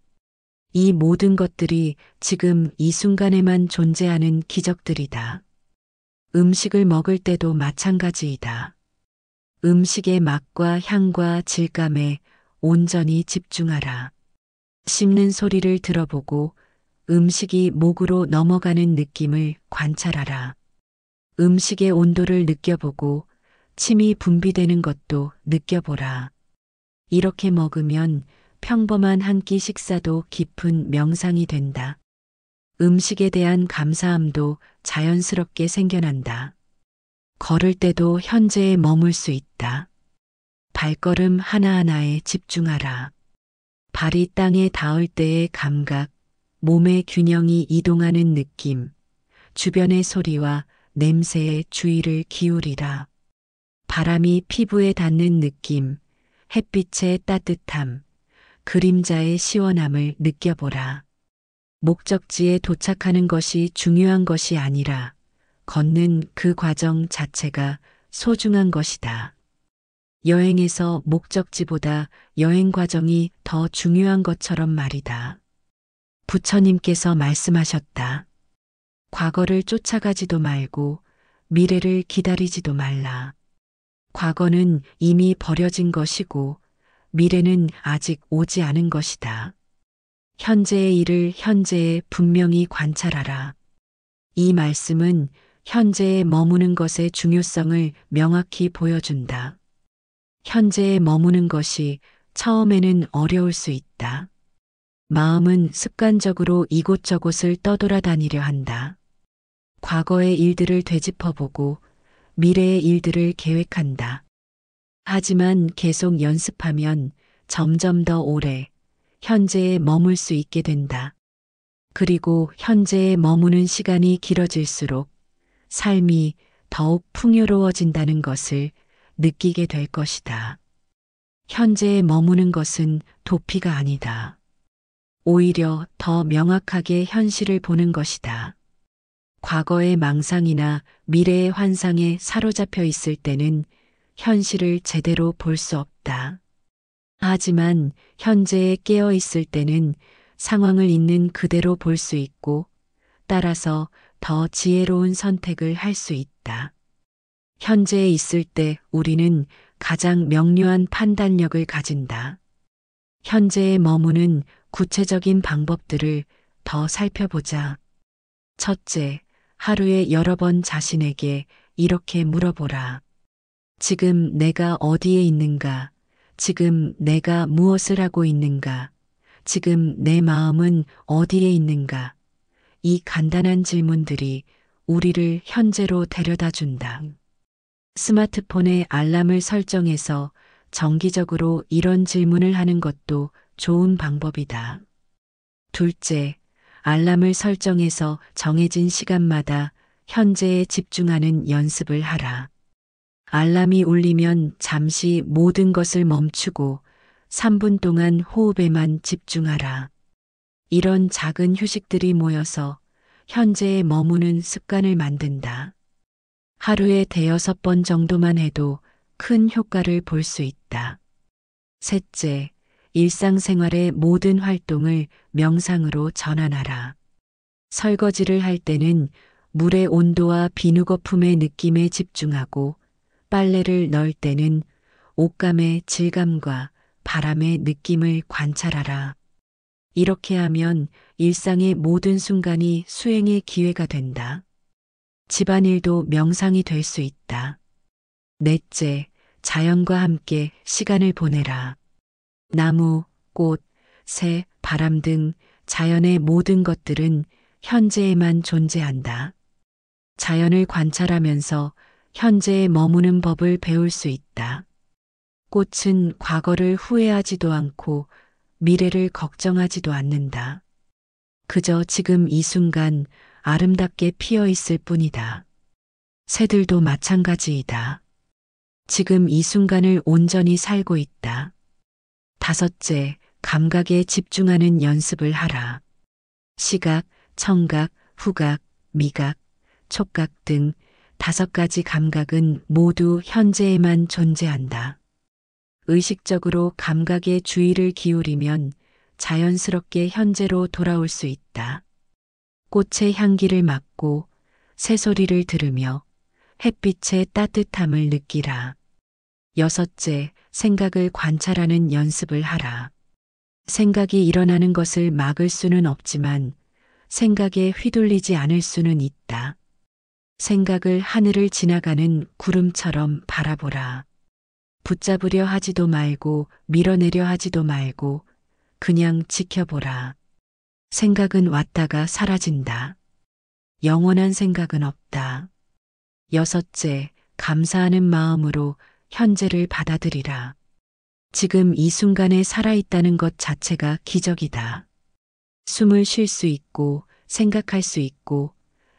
이 모든 것들이 지금 이 순간에만 존재하는 기적들이다. 음식을 먹을 때도 마찬가지이다. 음식의 맛과 향과 질감에 온전히 집중하라. 씹는 소리를 들어보고 음식이 목으로 넘어가는 느낌을 관찰하라. 음식의 온도를 느껴보고 침이 분비되는 것도 느껴보라. 이렇게 먹으면 평범한 한 끼 식사도 깊은 명상이 된다. 음식에 대한 감사함도 자연스럽게 생겨난다. 걸을 때도 현재에 머물 수 있다. 발걸음 하나하나에 집중하라. 발이 땅에 닿을 때의 감각, 몸의 균형이 이동하는 느낌, 주변의 소리와 냄새에 주의를 기울이라. 바람이 피부에 닿는 느낌, 햇빛의 따뜻함, 그림자의 시원함을 느껴보라. 목적지에 도착하는 것이 중요한 것이 아니라 걷는 그 과정 자체가 소중한 것이다. 여행에서 목적지보다 여행 과정이 더 중요한 것처럼 말이다. 부처님께서 말씀하셨다. 과거를 쫓아가지도 말고 미래를 기다리지도 말라. 과거는 이미 버려진 것이고 미래는 아직 오지 않은 것이다. 현재의 일을 현재에 분명히 관찰하라. 이 말씀은 현재에 머무는 것의 중요성을 명확히 보여준다. 현재에 머무는 것이 처음에는 어려울 수 있다. 마음은 습관적으로 이곳저곳을 떠돌아다니려 한다. 과거의 일들을 되짚어보고 미래의 일들을 계획한다. 하지만 계속 연습하면 점점 더 오래 현재에 머물 수 있게 된다. 그리고 현재에 머무는 시간이 길어질수록 삶이 더욱 풍요로워진다는 것을 느끼게 될 것이다. 현재에 머무는 것은 도피가 아니다. 오히려 더 명확하게 현실을 보는 것이다. 과거의 망상이나 미래의 환상에 사로잡혀 있을 때는 현실을 제대로 볼 수 없다. 하지만 현재에 깨어 있을 때는 상황을 있는 그대로 볼 수 있고 따라서 더 지혜로운 선택을 할 수 있다. 현재에 있을 때 우리는 가장 명료한 판단력을 가진다. 현재에 머무는 구체적인 방법들을 더 살펴보자. 첫째, 하루에 여러 번 자신에게 이렇게 물어보라. 지금 내가 어디에 있는가? 지금 내가 무엇을 하고 있는가? 지금 내 마음은 어디에 있는가? 이 간단한 질문들이 우리를 현재로 데려다 준다. 스마트폰에 알람을 설정해서 정기적으로 이런 질문을 하는 것도 좋은 방법이다. 둘째, 알람을 설정해서 정해진 시간마다 현재에 집중하는 연습을 하라. 알람이 울리면 잠시 모든 것을 멈추고 3분 동안 호흡에만 집중하라. 이런 작은 휴식들이 모여서 현재에 머무는 습관을 만든다. 하루에 5번 정도만 해도 큰 효과를 볼 수 있다. 셋째, 일상생활의 모든 활동을 명상으로 전환하라. 설거지를 할 때는 물의 온도와 비누 거품의 느낌에 집중하고 빨래를 넣을 때는 옷감의 질감과 바람의 느낌을 관찰하라. 이렇게 하면 일상의 모든 순간이 수행의 기회가 된다. 집안일도 명상이 될 수 있다. 넷째, 자연과 함께 시간을 보내라. 나무, 꽃, 새, 바람 등 자연의 모든 것들은 현재에만 존재한다. 자연을 관찰하면서 현재에 머무는 법을 배울 수 있다. 꽃은 과거를 후회하지도 않고 미래를 걱정하지도 않는다. 그저 지금 이 순간 아름답게 피어 있을 뿐이다. 새들도 마찬가지이다. 지금 이 순간을 온전히 살고 있다. 다섯째, 감각에 집중하는 연습을 하라. 시각, 청각, 후각, 미각, 촉각 등 5가지 감각은 모두 현재에만 존재한다. 의식적으로 감각에 주의를 기울이면 자연스럽게 현재로 돌아올 수 있다. 꽃의 향기를 맡고 새소리를 들으며 햇빛의 따뜻함을 느끼라. 여섯째, 생각을 관찰하는 연습을 하라. 생각이 일어나는 것을 막을 수는 없지만 생각에 휘둘리지 않을 수는 있다. 생각을 하늘을 지나가는 구름처럼 바라보라. 붙잡으려 하지도 말고 밀어내려 하지도 말고 그냥 지켜보라. 생각은 왔다가 사라진다. 영원한 생각은 없다. 여섯째, 감사하는 마음으로 현재를 받아들이라. 지금 이 순간에 살아있다는 것 자체가 기적이다. 숨을 쉴 수 있고 생각할 수 있고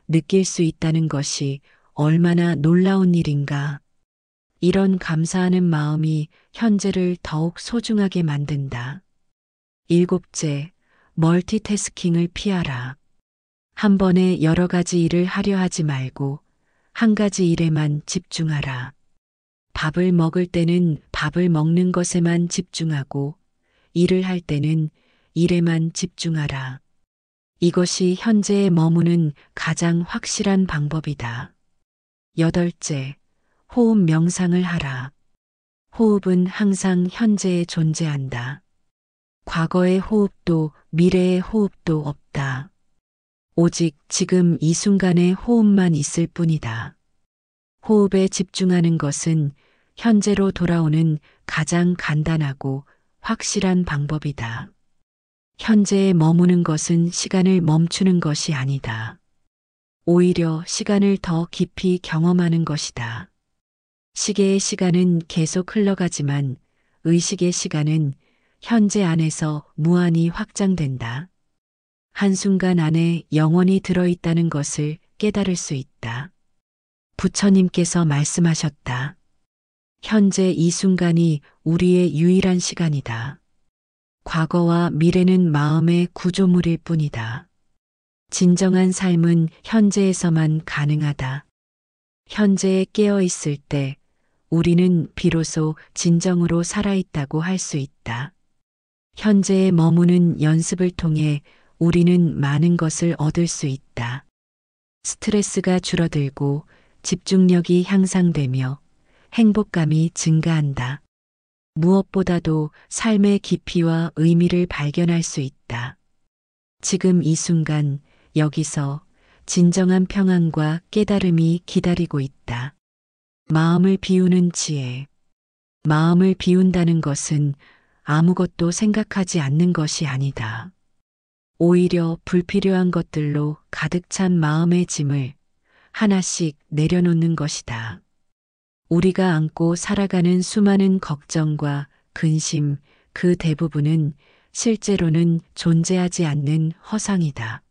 느낄 수 있다는 것이 얼마나 놀라운 일인가. 이런 감사하는 마음이 현재를 더욱 소중하게 만든다. 일곱째, 멀티태스킹을 피하라. 한 번에 여러 가지 일을 하려 하지 말고 한 가지 일에만 집중하라. 밥을 먹을 때는 밥을 먹는 것에만 집중하고 일을 할 때는 일에만 집중하라. 이것이 현재에 머무는 가장 확실한 방법이다. 여덟째, 호흡 명상을 하라. 호흡은 항상 현재에 존재한다. 과거의 호흡도 미래의 호흡도 없다. 오직 지금 이 순간의 호흡만 있을 뿐이다. 호흡에 집중하는 것은 현재로 돌아오는 가장 간단하고 확실한 방법이다. 현재에 머무는 것은 시간을 멈추는 것이 아니다. 오히려 시간을 더 깊이 경험하는 것이다. 시계의 시간은 계속 흘러가지만 의식의 시간은 현재 안에서 무한히 확장된다. 한순간 안에 영원히 들어있다는 것을 깨달을 수 있다. 부처님께서 말씀하셨다. 현재 이 순간이 우리의 유일한 시간이다. 과거와 미래는 마음의 구조물일 뿐이다. 진정한 삶은 현재에서만 가능하다. 현재에 깨어 있을 때 우리는 비로소 진정으로 살아있다고 할 수 있다. 현재에 머무는 연습을 통해 우리는 많은 것을 얻을 수 있다. 스트레스가 줄어들고 집중력이 향상되며 행복감이 증가한다. 무엇보다도 삶의 깊이와 의미를 발견할 수 있다. 지금 이 순간 여기서 진정한 평안과 깨달음이 기다리고 있다. 마음을 비우는 지혜. 마음을 비운다는 것은 아무것도 생각하지 않는 것이 아니다. 오히려 불필요한 것들로 가득 찬 마음의 짐을 하나씩 내려놓는 것이다. 우리가 안고 살아가는 수많은 걱정과 근심, 그 대부분은 실제로는 존재하지 않는 허상이다.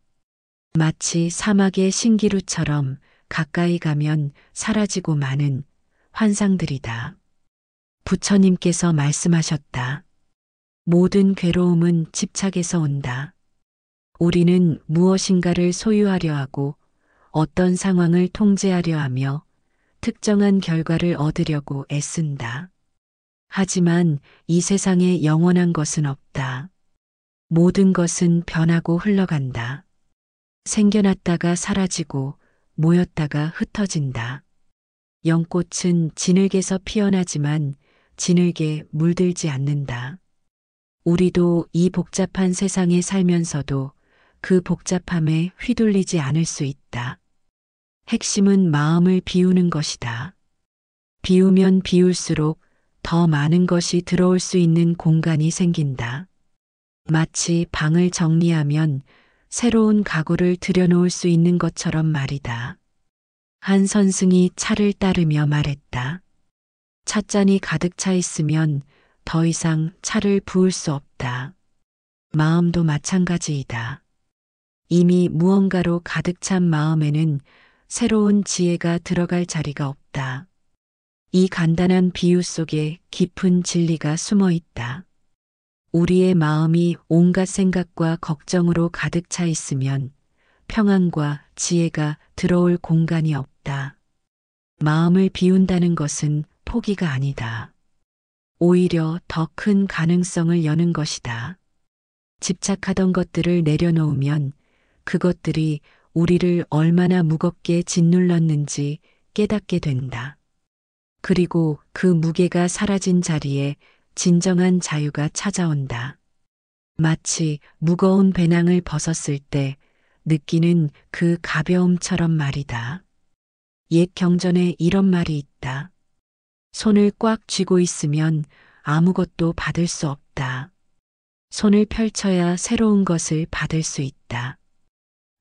마치 사막의 신기루처럼 가까이 가면 사라지고 마는 환상들이다. 부처님께서 말씀하셨다. 모든 괴로움은 집착에서 온다. 우리는 무엇인가를 소유하려 하고 어떤 상황을 통제하려 하며 특정한 결과를 얻으려고 애쓴다. 하지만 이 세상에 영원한 것은 없다. 모든 것은 변하고 흘러간다. 생겨났다가 사라지고 모였다가 흩어진다. 연꽃은 진흙에서 피어나지만 진흙에 물들지 않는다. 우리도 이 복잡한 세상에 살면서도 그 복잡함에 휘둘리지 않을 수 있다. 핵심은 마음을 비우는 것이다. 비우면 비울수록 더 많은 것이 들어올 수 있는 공간이 생긴다. 마치 방을 정리하면 새로운 가구를 들여놓을 수 있는 것처럼 말이다. 한 선승이 차를 따르며 말했다. 찻잔이 가득 차 있으면 더 이상 차를 부을 수 없다. 마음도 마찬가지이다. 이미 무언가로 가득 찬 마음에는 새로운 지혜가 들어갈 자리가 없다. 이 간단한 비유 속에 깊은 진리가 숨어 있다. 우리의 마음이 온갖 생각과 걱정으로 가득 차 있으면 평안과 지혜가 들어올 공간이 없다. 마음을 비운다는 것은 포기가 아니다. 오히려 더 큰 가능성을 여는 것이다. 집착하던 것들을 내려놓으면 그것들이 우리를 얼마나 무겁게 짓눌렀는지 깨닫게 된다. 그리고 그 무게가 사라진 자리에 진정한 자유가 찾아온다. 마치 무거운 배낭을 벗었을 때 느끼는 그 가벼움처럼 말이다. 옛 경전에 이런 말이 있다. 손을 꽉 쥐고 있으면 아무것도 받을 수 없다. 손을 펼쳐야 새로운 것을 받을 수 있다.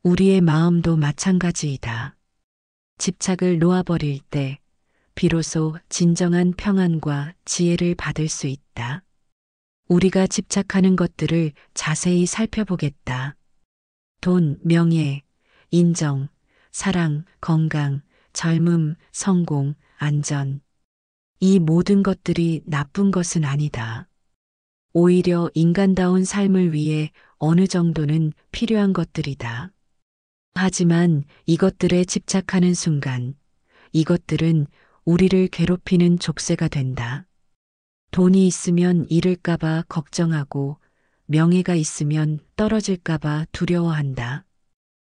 우리의 마음도 마찬가지이다. 집착을 놓아버릴 때 비로소 진정한 평안과 지혜를 받을 수 있다. 우리가 집착하는 것들을 자세히 살펴보겠다. 돈, 명예, 인정, 사랑, 건강, 젊음, 성공, 안전. 이 모든 것들이 나쁜 것은 아니다. 오히려 인간다운 삶을 위해 어느 정도는 필요한 것들이다. 하지만 이것들에 집착하는 순간 이것들은 우리를 괴롭히는 족쇄가 된다. 돈이 있으면 잃을까봐 걱정하고 명예가 있으면 떨어질까봐 두려워한다.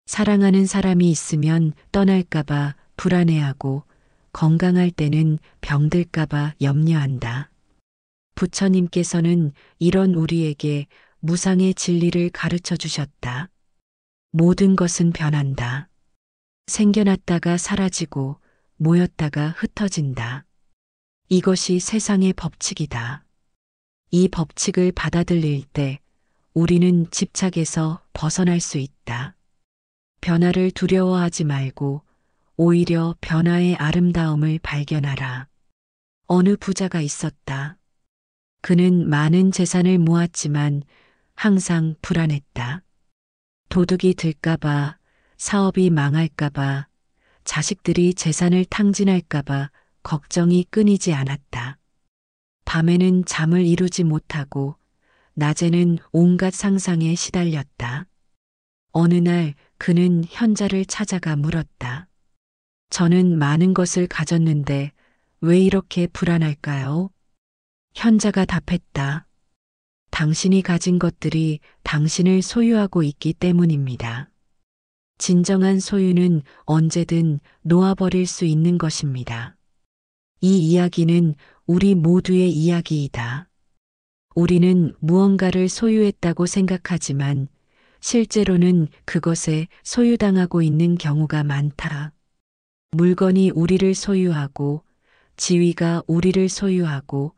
사랑하는 사람이 있으면 떠날까봐 불안해하고 건강할 때는 병들까봐 염려한다. 부처님께서는 이런 우리에게 무상의 진리를 가르쳐 주셨다. 모든 것은 변한다. 생겨났다가 사라지고 모였다가 흩어진다. 이것이 세상의 법칙이다. 이 법칙을 받아들일 때 우리는 집착에서 벗어날 수 있다. 변화를 두려워하지 말고 오히려 변화의 아름다움을 발견하라. 어느 부자가 있었다. 그는 많은 재산을 모았지만 항상 불안했다. 도둑이 들까봐, 사업이 망할까봐, 자식들이 재산을 탕진할까봐 걱정이 끊이지 않았다. 밤에는 잠을 이루지 못하고 낮에는 온갖 상상에 시달렸다. 어느 날 그는 현자를 찾아가 물었다. 저는 많은 것을 가졌는데 왜 이렇게 불안할까요? 현자가 답했다. 당신이 가진 것들이 당신을 소유하고 있기 때문입니다. 진정한 소유는 언제든 놓아버릴 수 있는 것입니다. 이 이야기는 우리 모두의 이야기이다. 우리는 무언가를 소유했다고 생각하지만 실제로는 그것에 소유당하고 있는 경우가 많다. 물건이 우리를 소유하고 지위가 우리를 소유하고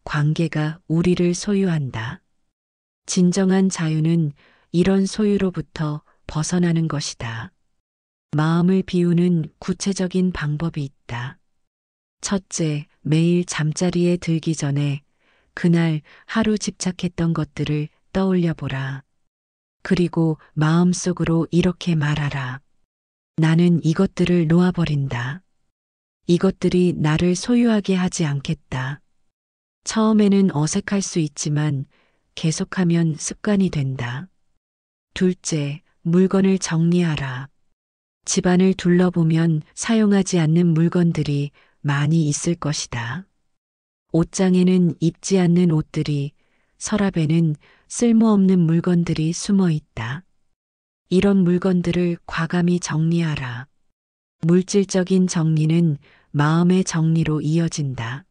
관계가 우리를 소유한다. 진정한 자유는 이런 소유로부터 벗어나는 것이다. 마음을 비우는 구체적인 방법이 있다. 첫째, 매일 잠자리에 들기 전에 그날 하루 집착했던 것들을 떠올려 보라. 그리고 마음속으로 이렇게 말하라. 나는 이것들을 놓아버린다. 이것들이 나를 소유하게 하지 않겠다. 처음에는 어색할 수 있지만 계속하면 습관이 된다. 둘째, 물건을 정리하라. 집안을 둘러보면 사용하지 않는 물건들이 많이 있을 것이다. 옷장에는 입지 않는 옷들이, 서랍에는 쓸모없는 물건들이 숨어 있다. 이런 물건들을 과감히 정리하라. 물질적인 정리는 마음의 정리로 이어진다.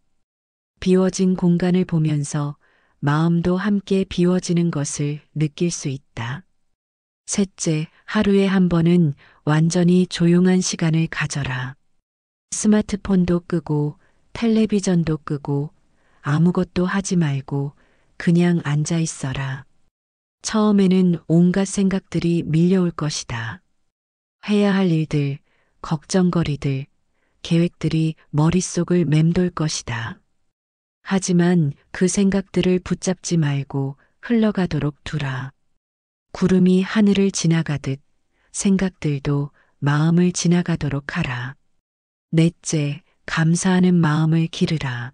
비워진 공간을 보면서 마음도 함께 비워지는 것을 느낄 수 있다. 셋째, 하루에 한 번은 완전히 조용한 시간을 가져라. 스마트폰도 끄고 텔레비전도 끄고 아무것도 하지 말고 그냥 앉아 있어라. 처음에는 온갖 생각들이 밀려올 것이다. 해야 할 일들, 걱정거리들, 계획들이 머릿속을 맴돌 것이다. 하지만 그 생각들을 붙잡지 말고 흘러가도록 두라. 구름이 하늘을 지나가듯 생각들도 마음을 지나가도록 하라. 넷째, 감사하는 마음을 기르라.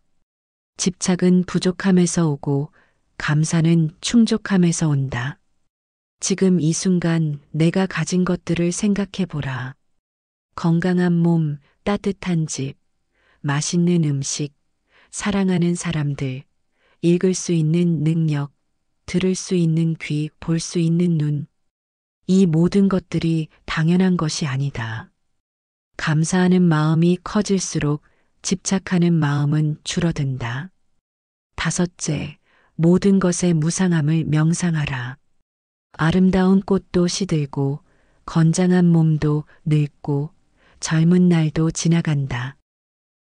집착은 부족함에서 오고 감사는 충족함에서 온다. 지금 이 순간 내가 가진 것들을 생각해 보라. 건강한 몸, 따뜻한 집, 맛있는 음식, 사랑하는 사람들, 읽을 수 있는 능력, 들을 수 있는 귀, 볼 수 있는 눈. 이 모든 것들이 당연한 것이 아니다. 감사하는 마음이 커질수록 집착하는 마음은 줄어든다. 다섯째, 모든 것의 무상함을 명상하라. 아름다운 꽃도 시들고 건장한 몸도 늙고 젊은 날도 지나간다.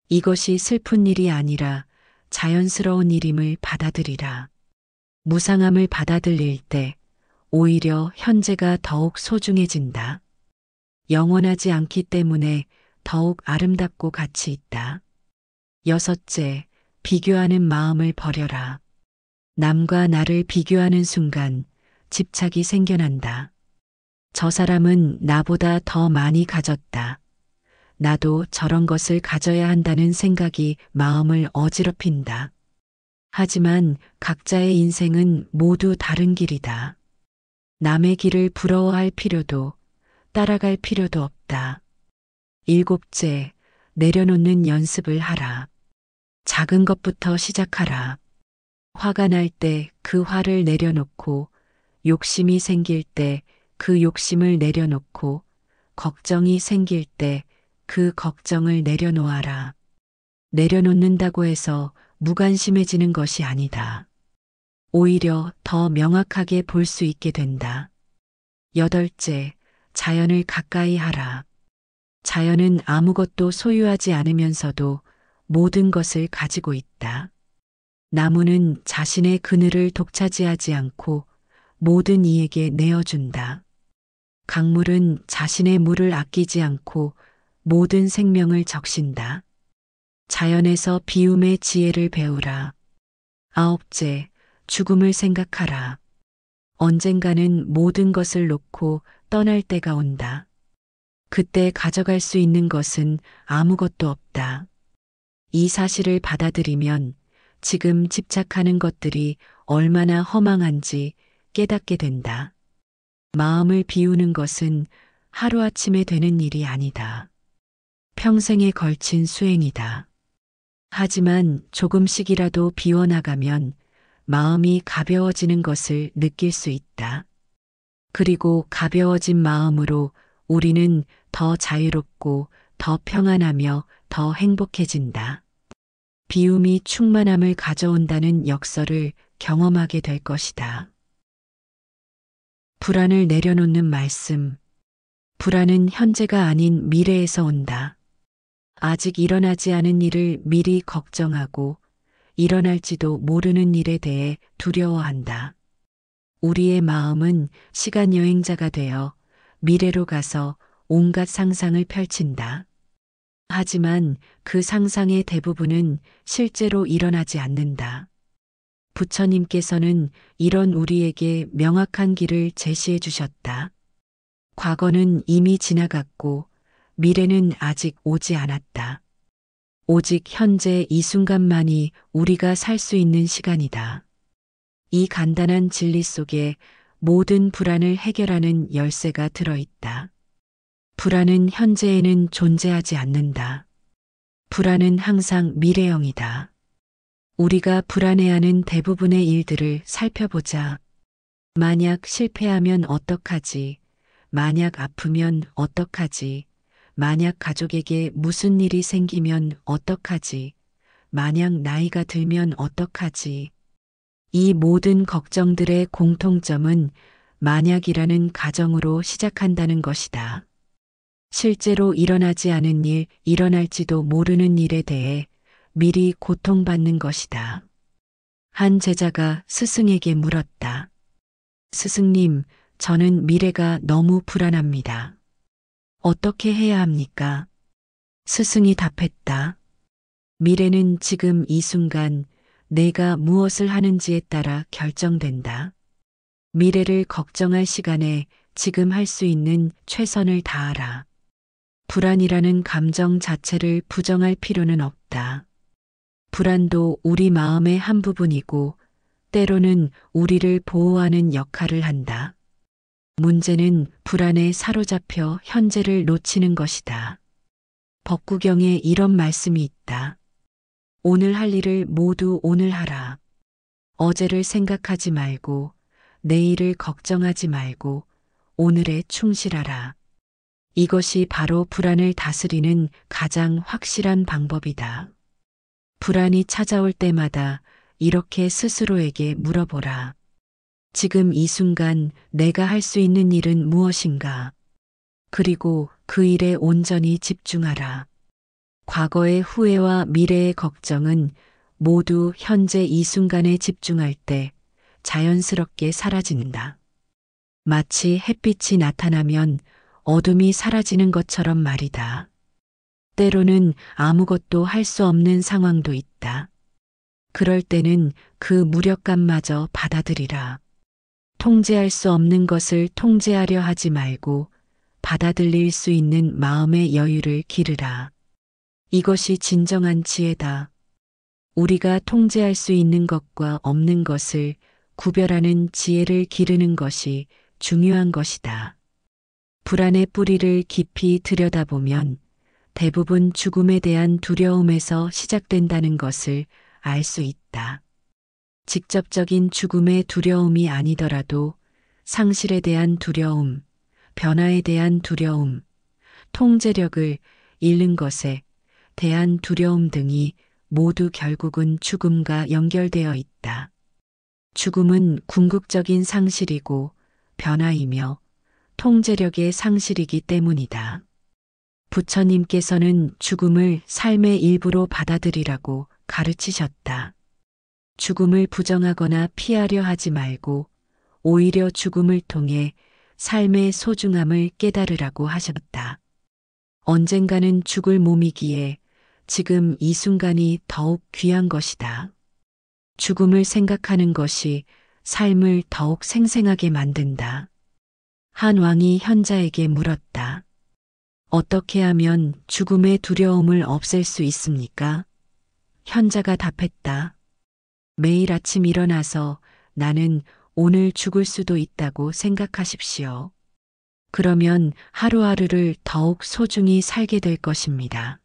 이것이 슬픈 일이 아니라 자연스러운 일임을 받아들이라. 무상함을 받아들일 때 오히려 현재가 더욱 소중해진다. 영원하지 않기 때문에 더욱 아름답고 가치 있다. 여섯째, 비교하는 마음을 버려라. 남과 나를 비교하는 순간 집착이 생겨난다. 저 사람은 나보다 더 많이 가졌다. 나도 저런 것을 가져야 한다는 생각이 마음을 어지럽힌다. 하지만 각자의 인생은 모두 다른 길이다. 남의 길을 부러워할 필요도 따라갈 필요도 없다. 일곱째, 내려놓는 연습을 하라. 작은 것부터 시작하라. 화가 날 때 그 화를 내려놓고, 욕심이 생길 때 그 욕심을 내려놓고, 걱정이 생길 때 그 걱정을 내려놓아라. 내려놓는다고 해서 무관심해지는 것이 아니다. 오히려 더 명확하게 볼 수 있게 된다. 여덟째, 자연을 가까이 하라. 자연은 아무것도 소유하지 않으면서도 모든 것을 가지고 있다. 나무는 자신의 그늘을 독차지하지 않고 모든 이에게 내어준다. 강물은 자신의 물을 아끼지 않고 모든 생명을 적신다. 자연에서 비움의 지혜를 배우라. 아홉째, 죽음을 생각하라. 언젠가는 모든 것을 놓고 떠날 때가 온다. 그때 가져갈 수 있는 것은 아무것도 없다. 이 사실을 받아들이면 지금 집착하는 것들이 얼마나 허망한지 깨닫게 된다. 마음을 비우는 것은 하루아침에 되는 일이 아니다. 평생에 걸친 수행이다. 하지만 조금씩이라도 비워나가면 마음이 가벼워지는 것을 느낄 수 있다. 그리고 가벼워진 마음으로 우리는 더 자유롭고 더 평안하며 더 행복해진다. 비움이 충만함을 가져온다는 역설을 경험하게 될 것이다. 불안을 내려놓는 말씀. 불안은 현재가 아닌 미래에서 온다. 아직 일어나지 않은 일을 미리 걱정하고 일어날지도 모르는 일에 대해 두려워한다. 우리의 마음은 시간 여행자가 되어 미래로 가서 온갖 상상을 펼친다. 하지만 그 상상의 대부분은 실제로 일어나지 않는다. 부처님께서는 이런 우리에게 명확한 길을 제시해 주셨다. 과거는 이미 지나갔고 미래는 아직 오지 않았다. 오직 현재 이 순간만이 우리가 살 수 있는 시간이다. 이 간단한 진리 속에 모든 불안을 해결하는 열쇠가 들어있다. 불안은 현재에는 존재하지 않는다. 불안은 항상 미래형이다. 우리가 불안해하는 대부분의 일들을 살펴보자. 만약 실패하면 어떡하지? 만약 아프면 어떡하지? 만약 가족에게 무슨 일이 생기면 어떡하지? 만약 나이가 들면 어떡하지? 이 모든 걱정들의 공통점은 만약이라는 가정으로 시작한다는 것이다. 실제로 일어나지 않은 일, 일어날지도 모르는 일에 대해 미리 고통받는 것이다. 한 제자가 스승에게 물었다. 스승님, 저는 미래가 너무 불안합니다. 어떻게 해야 합니까? 스승이 답했다. 미래는 지금 이 순간 내가 무엇을 하는지에 따라 결정된다. 미래를 걱정할 시간에 지금 할 수 있는 최선을 다하라. 불안이라는 감정 자체를 부정할 필요는 없다. 불안도 우리 마음의 한 부분이고 때로는 우리를 보호하는 역할을 한다. 문제는 불안에 사로잡혀 현재를 놓치는 것이다. 법구경에 이런 말씀이 있다. 오늘 할 일을 모두 오늘 하라. 어제를 생각하지 말고 내일을 걱정하지 말고 오늘에 충실하라. 이것이 바로 불안을 다스리는 가장 확실한 방법이다. 불안이 찾아올 때마다 이렇게 스스로에게 물어보라. 지금 이 순간 내가 할 수 있는 일은 무엇인가? 그리고 그 일에 온전히 집중하라. 과거의 후회와 미래의 걱정은 모두 현재 이 순간에 집중할 때 자연스럽게 사라진다. 마치 햇빛이 나타나면 어둠이 사라지는 것처럼 말이다. 때로는 아무것도 할 수 없는 상황도 있다. 그럴 때는 그 무력감마저 받아들이라. 통제할 수 없는 것을 통제하려 하지 말고 받아들일 수 있는 마음의 여유를 기르라. 이것이 진정한 지혜다. 우리가 통제할 수 있는 것과 없는 것을 구별하는 지혜를 기르는 것이 중요한 것이다. 불안의 뿌리를 깊이 들여다보면 대부분 죽음에 대한 두려움에서 시작된다는 것을 알 수 있다. 직접적인 죽음의 두려움이 아니더라도 상실에 대한 두려움, 변화에 대한 두려움, 통제력을 잃는 것에 대한 두려움 등이 모두 결국은 죽음과 연결되어 있다. 죽음은 궁극적인 상실이고 변화이며 통제력의 상실이기 때문이다. 부처님께서는 죽음을 삶의 일부로 받아들이라고 가르치셨다. 죽음을 부정하거나 피하려 하지 말고 오히려 죽음을 통해 삶의 소중함을 깨달으라고 하셨다. 언젠가는 죽을 몸이기에 지금 이 순간이 더욱 귀한 것이다. 죽음을 생각하는 것이 삶을 더욱 생생하게 만든다. 한 왕이 현자에게 물었다. 어떻게 하면 죽음의 두려움을 없앨 수 있습니까? 현자가 답했다. 매일 아침 일어나서 나는 오늘 죽을 수도 있다고 생각하십시오. 그러면 하루하루를 더욱 소중히 살게 될 것입니다.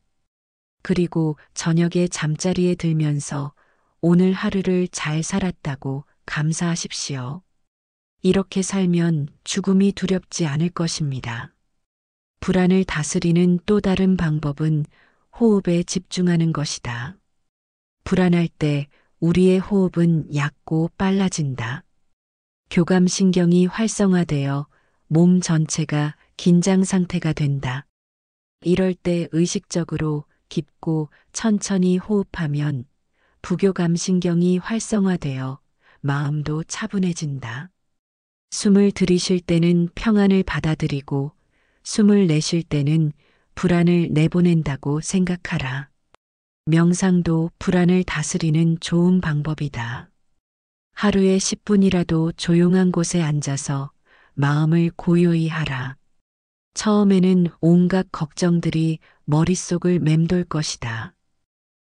그리고 저녁에 잠자리에 들면서 오늘 하루를 잘 살았다고 감사하십시오. 이렇게 살면 죽음이 두렵지 않을 것입니다. 불안을 다스리는 또 다른 방법은 호흡에 집중하는 것이다. 불안할 때 우리의 호흡은 얕고 빨라진다. 교감신경이 활성화되어 몸 전체가 긴장 상태가 된다. 이럴 때 의식적으로 깊고 천천히 호흡하면 부교감신경이 활성화되어 마음도 차분해진다. 숨을 들이쉴 때는 평안을 받아들이고 숨을 내쉴 때는 불안을 내보낸다고 생각하라. 명상도 불안을 다스리는 좋은 방법이다. 하루에 10분이라도 조용한 곳에 앉아서 마음을 고요히 하라. 처음에는 온갖 걱정들이 머릿속을 맴돌 것이다.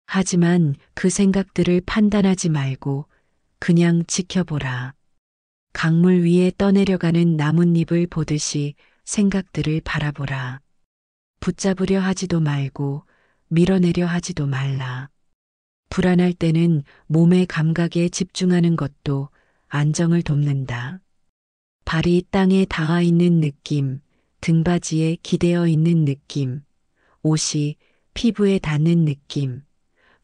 하지만 그 생각들을 판단하지 말고 그냥 지켜보라. 강물 위에 떠내려가는 나뭇잎을 보듯이 생각들을 바라보라. 붙잡으려 하지도 말고 밀어내려 하지도 말라. 불안할 때는 몸의 감각에 집중하는 것도 안정을 돕는다. 발이 땅에 닿아 있는 느낌, 등받이에 기대어 있는 느낌, 옷이 피부에 닿는 느낌,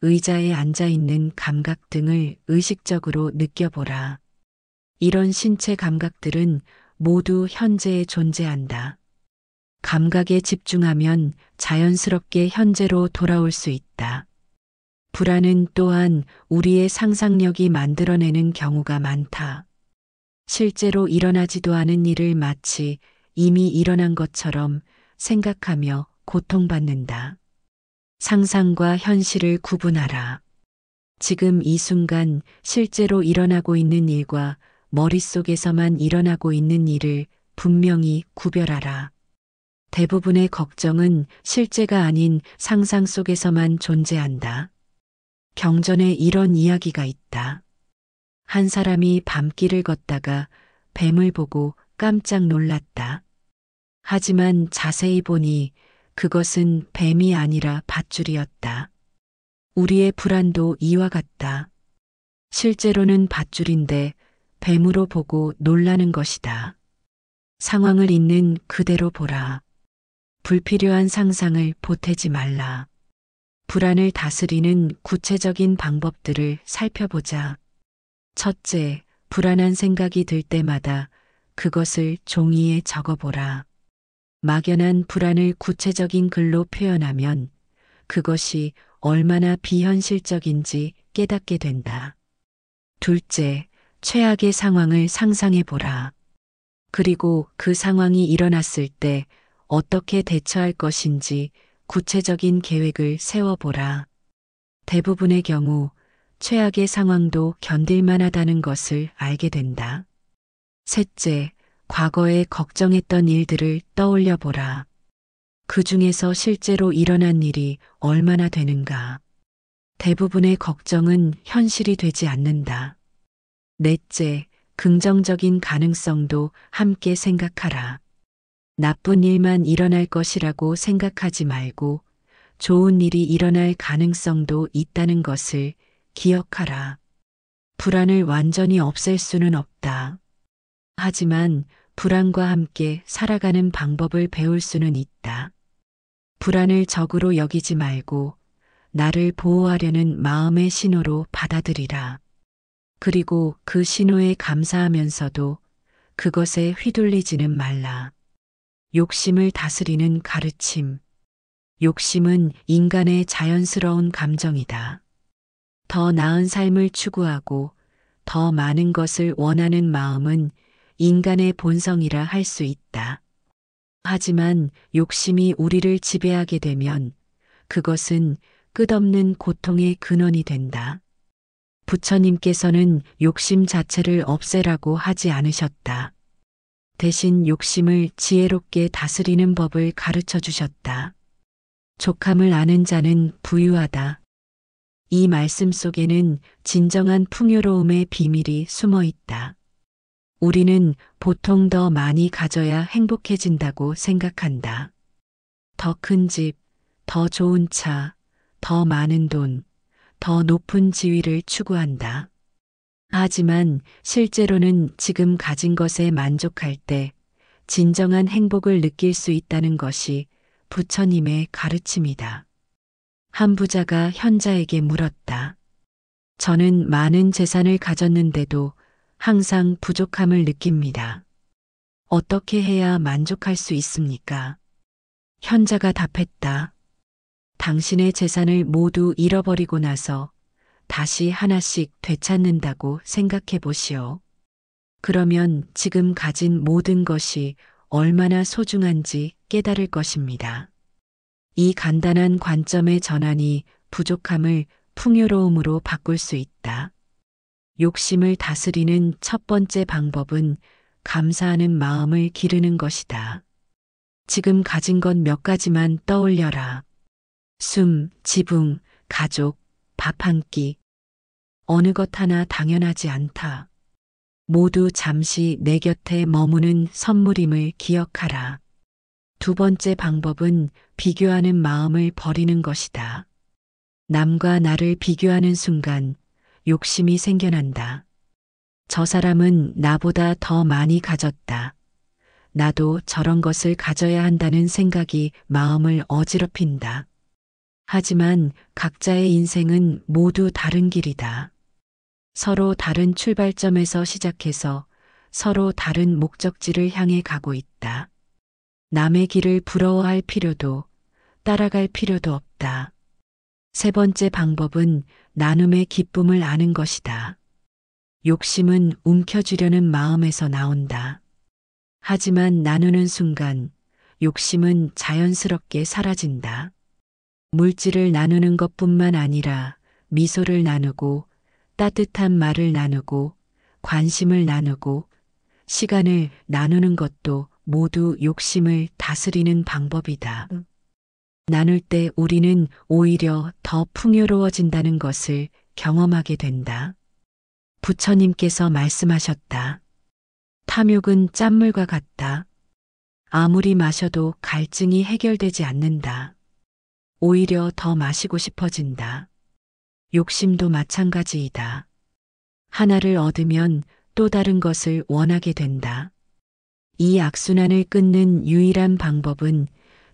의자에 앉아 있는 감각 등을 의식적으로 느껴보라. 이런 신체 감각들은 모두 현재에 존재한다. 감각에 집중하면 자연스럽게 현재로 돌아올 수 있다. 불안은 또한 우리의 상상력이 만들어내는 경우가 많다. 실제로 일어나지도 않은 일을 마치 이미 일어난 것처럼 생각하며 고통받는다. 상상과 현실을 구분하라. 지금 이 순간 실제로 일어나고 있는 일과 머릿속에서만 일어나고 있는 일을 분명히 구별하라. 대부분의 걱정은 실제가 아닌 상상 속에서만 존재한다. 경전에 이런 이야기가 있다. 한 사람이 밤길을 걷다가 뱀을 보고 깜짝 놀랐다. 하지만 자세히 보니 그것은 뱀이 아니라 밧줄이었다. 우리의 불안도 이와 같다. 실제로는 밧줄인데 뱀으로 보고 놀라는 것이다. 상황을 있는 그대로 보라. 불필요한 상상을 보태지 말라. 불안을 다스리는 구체적인 방법들을 살펴보자. 첫째, 불안한 생각이 들 때마다 그것을 종이에 적어보라. 막연한 불안을 구체적인 글로 표현하면 그것이 얼마나 비현실적인지 깨닫게 된다. 둘째, 최악의 상황을 상상해보라. 그리고 그 상황이 일어났을 때 어떻게 대처할 것인지 구체적인 계획을 세워보라. 대부분의 경우 최악의 상황도 견딜만 하다는 것을 알게 된다. 셋째, 과거에 걱정했던 일들을 떠올려 보라. 그 중에서 실제로 일어난 일이 얼마나 되는가. 대부분의 걱정은 현실이 되지 않는다. 넷째, 긍정적인 가능성도 함께 생각하라. 나쁜 일만 일어날 것이라고 생각하지 말고 좋은 일이 일어날 가능성도 있다는 것을 기억하라. 불안을 완전히 없앨 수는 없다. 하지만 불안과 함께 살아가는 방법을 배울 수는 있다. 불안을 적으로 여기지 말고 나를 보호하려는 마음의 신호로 받아들이라. 그리고 그 신호에 감사하면서도 그것에 휘둘리지는 말라. 욕심을 다스리는 가르침. 욕심은 인간의 자연스러운 감정이다. 더 나은 삶을 추구하고 더 많은 것을 원하는 마음은 인간의 본성이라 할 수 있다. 하지만 욕심이 우리를 지배하게 되면 그것은 끝없는 고통의 근원이 된다. 부처님께서는 욕심 자체를 없애라고 하지 않으셨다. 대신 욕심을 지혜롭게 다스리는 법을 가르쳐 주셨다. 족함을 아는 자는 부유하다. 이 말씀 속에는 진정한 풍요로움의 비밀이 숨어 있다. 우리는 보통 더 많이 가져야 행복해진다고 생각한다. 더 큰 집, 더 좋은 차, 더 많은 돈, 더 높은 지위를 추구한다. 하지만 실제로는 지금 가진 것에 만족할 때 진정한 행복을 느낄 수 있다는 것이 부처님의 가르침이다. 한 부자가 현자에게 물었다. 저는 많은 재산을 가졌는데도 항상 부족함을 느낍니다. 어떻게 해야 만족할 수 있습니까? 현자가 답했다. 당신의 재산을 모두 잃어버리고 나서 다시 하나씩 되찾는다고 생각해 보시오. 그러면 지금 가진 모든 것이 얼마나 소중한지 깨달을 것입니다. 이 간단한 관점의 전환이 부족함을 풍요로움으로 바꿀 수 있다. 욕심을 다스리는 첫 번째 방법은 감사하는 마음을 기르는 것이다. 지금 가진 것 몇 가지만 떠올려라. 숨, 지붕, 가족, 밥 한 끼. 어느 것 하나 당연하지 않다. 모두 잠시 내 곁에 머무는 선물임을 기억하라. 두 번째 방법은 비교하는 마음을 버리는 것이다. 남과 나를 비교하는 순간 욕심이 생겨난다. 저 사람은 나보다 더 많이 가졌다. 나도 저런 것을 가져야 한다는 생각이 마음을 어지럽힌다. 하지만 각자의 인생은 모두 다른 길이다. 서로 다른 출발점에서 시작해서 서로 다른 목적지를 향해 가고 있다. 남의 길을 부러워할 필요도 따라갈 필요도 없다. 세 번째 방법은 나눔의 기쁨을 아는 것이다. 욕심은 움켜쥐려는 마음에서 나온다. 하지만 나누는 순간 욕심은 자연스럽게 사라진다. 물질을 나누는 것뿐만 아니라 미소를 나누고 따뜻한 말을 나누고 관심을 나누고 시간을 나누는 것도 모두 욕심을 다스리는 방법이다. 나눌 때 우리는 오히려 더 풍요로워진다는 것을 경험하게 된다. 부처님께서 말씀하셨다. 탐욕은 짠물과 같다. 아무리 마셔도 갈증이 해결되지 않는다. 오히려 더 마시고 싶어진다. 욕심도 마찬가지이다. 하나를 얻으면 또 다른 것을 원하게 된다. 이 악순환을 끊는 유일한 방법은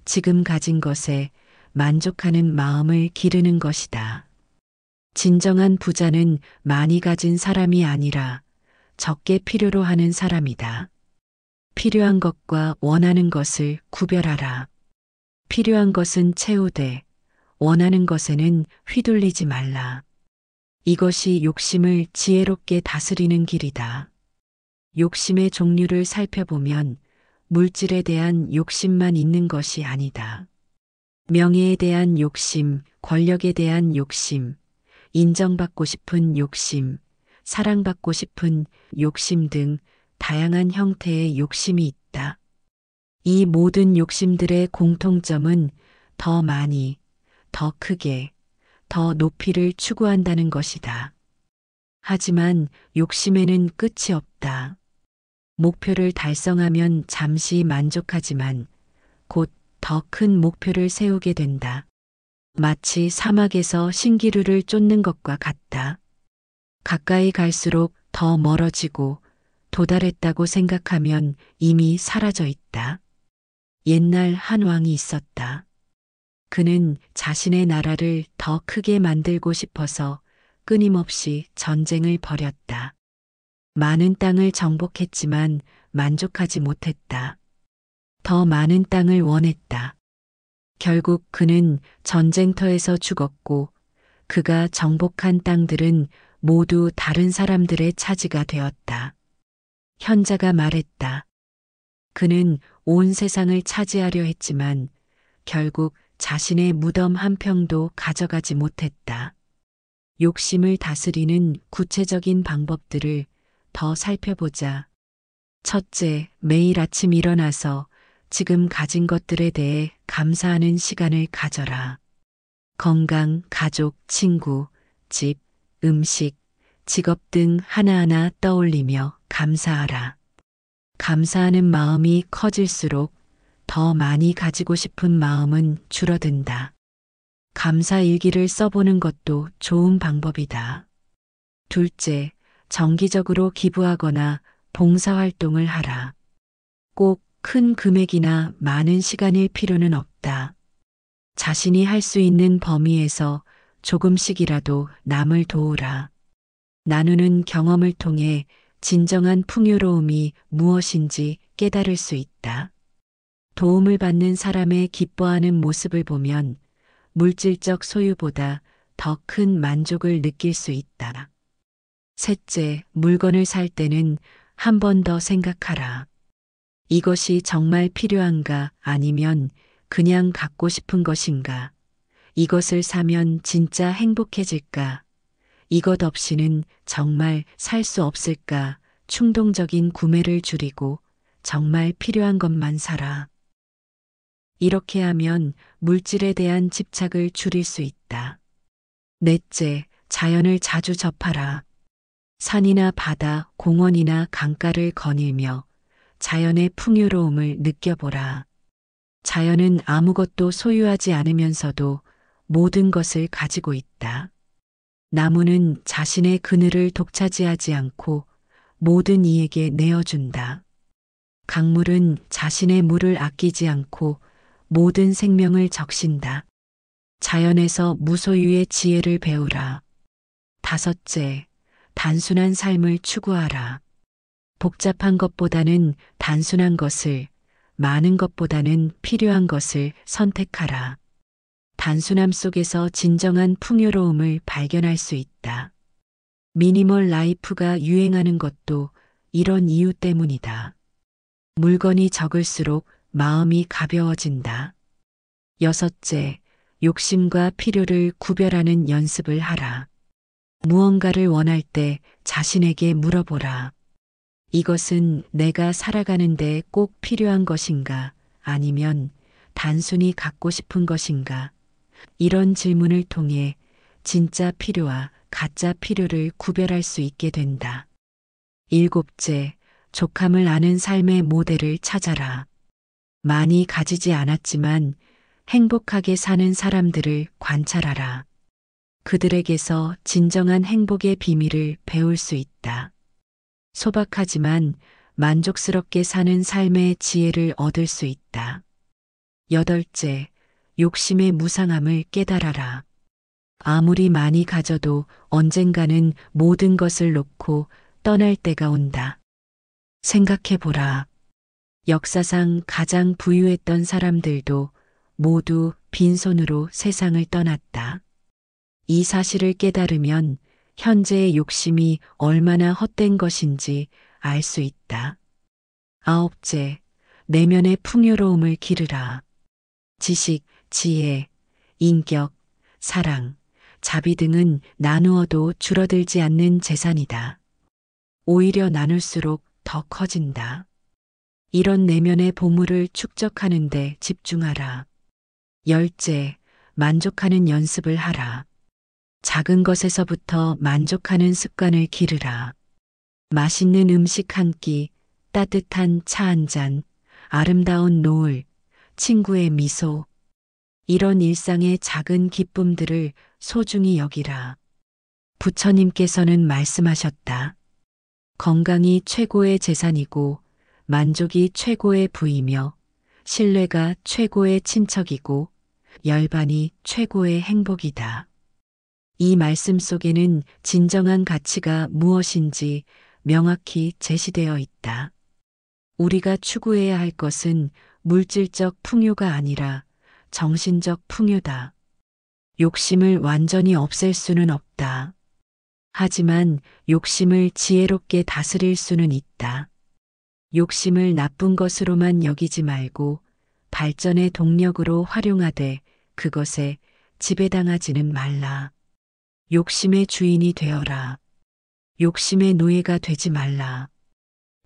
지금 가진 것에 만족하는 마음을 기르는 것이다. 진정한 부자는 많이 가진 사람이 아니라 적게 필요로 하는 사람이다. 필요한 것과 원하는 것을 구별하라. 필요한 것은 채우되 원하는 것에는 휘둘리지 말라. 이것이 욕심을 지혜롭게 다스리는 길이다. 욕심의 종류를 살펴보면 물질에 대한 욕심만 있는 것이 아니다. 명예에 대한 욕심, 권력에 대한 욕심, 인정받고 싶은 욕심, 사랑받고 싶은 욕심 등 다양한 형태의 욕심이 있다. 이 모든 욕심들의 공통점은 더 많이, 더 크게, 더 높이를 추구한다는 것이다. 하지만 욕심에는 끝이 없다. 목표를 달성하면 잠시 만족하지만 곧 더 큰 목표를 세우게 된다. 마치 사막에서 신기루를 쫓는 것과 같다. 가까이 갈수록 더 멀어지고 도달했다고 생각하면 이미 사라져 있다. 옛날 한 왕이 있었다. 그는 자신의 나라를 더 크게 만들고 싶어서 끊임없이 전쟁을 벌였다. 많은 땅을 정복했지만 만족하지 못했다. 더 많은 땅을 원했다. 결국 그는 전쟁터에서 죽었고 그가 정복한 땅들은 모두 다른 사람들의 차지가 되었다. 현자가 말했다. 그는 온 세상을 차지하려 했지만 결국 자신의 무덤 한 평도 가져가지 못했다. 욕심을 다스리는 구체적인 방법들을 더 살펴보자. 첫째, 매일 아침 일어나서 지금 가진 것들에 대해 감사하는 시간을 가져라. 건강, 가족, 친구, 집, 음식, 직업 등 하나하나 떠올리며 감사하라. 감사하는 마음이 커질수록 더 많이 가지고 싶은 마음은 줄어든다. 감사 일기를 써보는 것도 좋은 방법이다. 둘째, 정기적으로 기부하거나 봉사활동을 하라. 꼭 큰 금액이나 많은 시간일 필요는 없다. 자신이 할 수 있는 범위에서 조금씩이라도 남을 도우라. 나누는 경험을 통해 진정한 풍요로움이 무엇인지 깨달을 수 있다. 도움을 받는 사람의 기뻐하는 모습을 보면 물질적 소유보다 더 큰 만족을 느낄 수 있다. 셋째, 물건을 살 때는 한 번 더 생각하라. 이것이 정말 필요한가 아니면 그냥 갖고 싶은 것인가? 이것을 사면 진짜 행복해질까? 이것 없이는 정말 살 수 없을까? 충동적인 구매를 줄이고 정말 필요한 것만 사라. 이렇게 하면 물질에 대한 집착을 줄일 수 있다. 넷째, 자연을 자주 접하라. 산이나 바다, 공원이나 강가를 거닐며 자연의 풍요로움을 느껴보라. 자연은 아무것도 소유하지 않으면서도 모든 것을 가지고 있다. 나무는 자신의 그늘을 독차지하지 않고 모든 이에게 내어준다. 강물은 자신의 물을 아끼지 않고 모든 생명을 적신다. 자연에서 무소유의 지혜를 배우라. 다섯째, 단순한 삶을 추구하라. 복잡한 것보다는 단순한 것을, 많은 것보다는 필요한 것을 선택하라. 단순함 속에서 진정한 풍요로움을 발견할 수 있다. 미니멀 라이프가 유행하는 것도 이런 이유 때문이다. 물건이 적을수록 마음이 가벼워진다. 여섯째, 욕심과 필요를 구별하는 연습을 하라. 무언가를 원할 때 자신에게 물어보라. 이것은 내가 살아가는데 꼭 필요한 것인가? 아니면 단순히 갖고 싶은 것인가? 이런 질문을 통해 진짜 필요와 가짜 필요를 구별할 수 있게 된다. 일곱째, 족함을 아는 삶의 모델을 찾아라. 많이 가지지 않았지만 행복하게 사는 사람들을 관찰하라. 그들에게서 진정한 행복의 비밀을 배울 수 있다. 소박하지만 만족스럽게 사는 삶의 지혜를 얻을 수 있다. 여덟째, 욕심의 무상함을 깨달아라. 아무리 많이 가져도 언젠가는 모든 것을 놓고 떠날 때가 온다. 생각해보라. 역사상 가장 부유했던 사람들도 모두 빈손으로 세상을 떠났다. 이 사실을 깨달으면 현재의 욕심이 얼마나 헛된 것인지 알 수 있다. 아홉째, 내면의 풍요로움을 기르라. 지식, 지혜, 인격, 사랑, 자비 등은 나누어도 줄어들지 않는 재산이다. 오히려 나눌수록 더 커진다. 이런 내면의 보물을 축적하는 데 집중하라. 열째, 만족하는 연습을 하라. 작은 것에서부터 만족하는 습관을 기르라. 맛있는 음식 한 끼, 따뜻한 차 한 잔, 아름다운 노을, 친구의 미소. 이런 일상의 작은 기쁨들을 소중히 여기라. 부처님께서는 말씀하셨다. 건강이 최고의 재산이고 만족이 최고의 부이며 신뢰가 최고의 친척이고 열반이 최고의 행복이다. 이 말씀 속에는 진정한 가치가 무엇인지 명확히 제시되어 있다. 우리가 추구해야 할 것은 물질적 풍요가 아니라 정신적 풍요다. 욕심을 완전히 없앨 수는 없다. 하지만 욕심을 지혜롭게 다스릴 수는 있다. 욕심을 나쁜 것으로만 여기지 말고 발전의 동력으로 활용하되 그것에 지배당하지는 말라. 욕심의 주인이 되어라. 욕심의 노예가 되지 말라.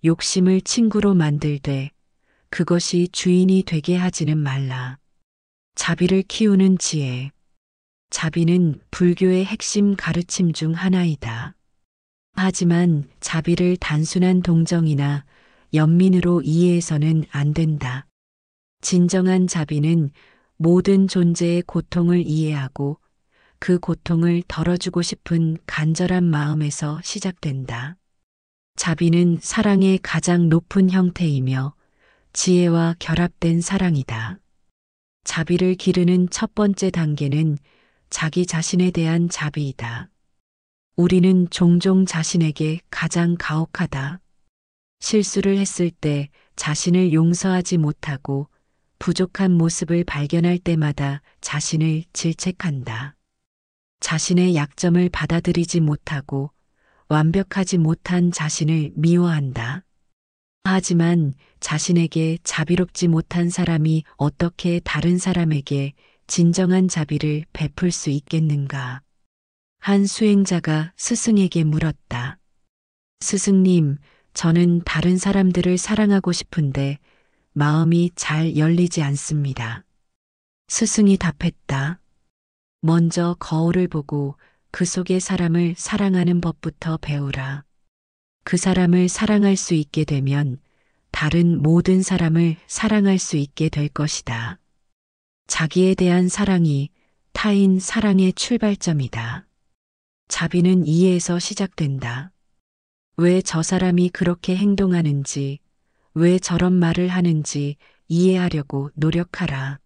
욕심을 친구로 만들되 그것이 주인이 되게 하지는 말라. 자비를 키우는 지혜. 자비는 불교의 핵심 가르침 중 하나이다. 하지만 자비를 단순한 동정이나 연민으로 이해해서는 안 된다. 진정한 자비는 모든 존재의 고통을 이해하고 그 고통을 덜어주고 싶은 간절한 마음에서 시작된다. 자비는 사랑의 가장 높은 형태이며 지혜와 결합된 사랑이다. 자비를 기르는 첫 번째 단계는 자기 자신에 대한 자비이다. 우리는 종종 자신에게 가장 가혹하다. 실수를 했을 때 자신을 용서하지 못하고 부족한 모습을 발견할 때마다 자신을 질책한다. 자신의 약점을 받아들이지 못하고 완벽하지 못한 자신을 미워한다. 하지만 자신에게 자비롭지 못한 사람이 어떻게 다른 사람에게 진정한 자비를 베풀 수 있겠는가? 한 수행자가 스승에게 물었다. 스승님, 저는 다른 사람들을 사랑하고 싶은데 마음이 잘 열리지 않습니다. 스승이 답했다. 먼저 거울을 보고 그 속의 사람을 사랑하는 법부터 배우라. 그 사람을 사랑할 수 있게 되면 다른 모든 사람을 사랑할 수 있게 될 것이다. 자기에 대한 사랑이 타인 사랑의 출발점이다. 자비는 이해에서 시작된다. 왜 저 사람이 그렇게 행동하는지, 왜 저런 말을 하는지 이해하려고 노력하라.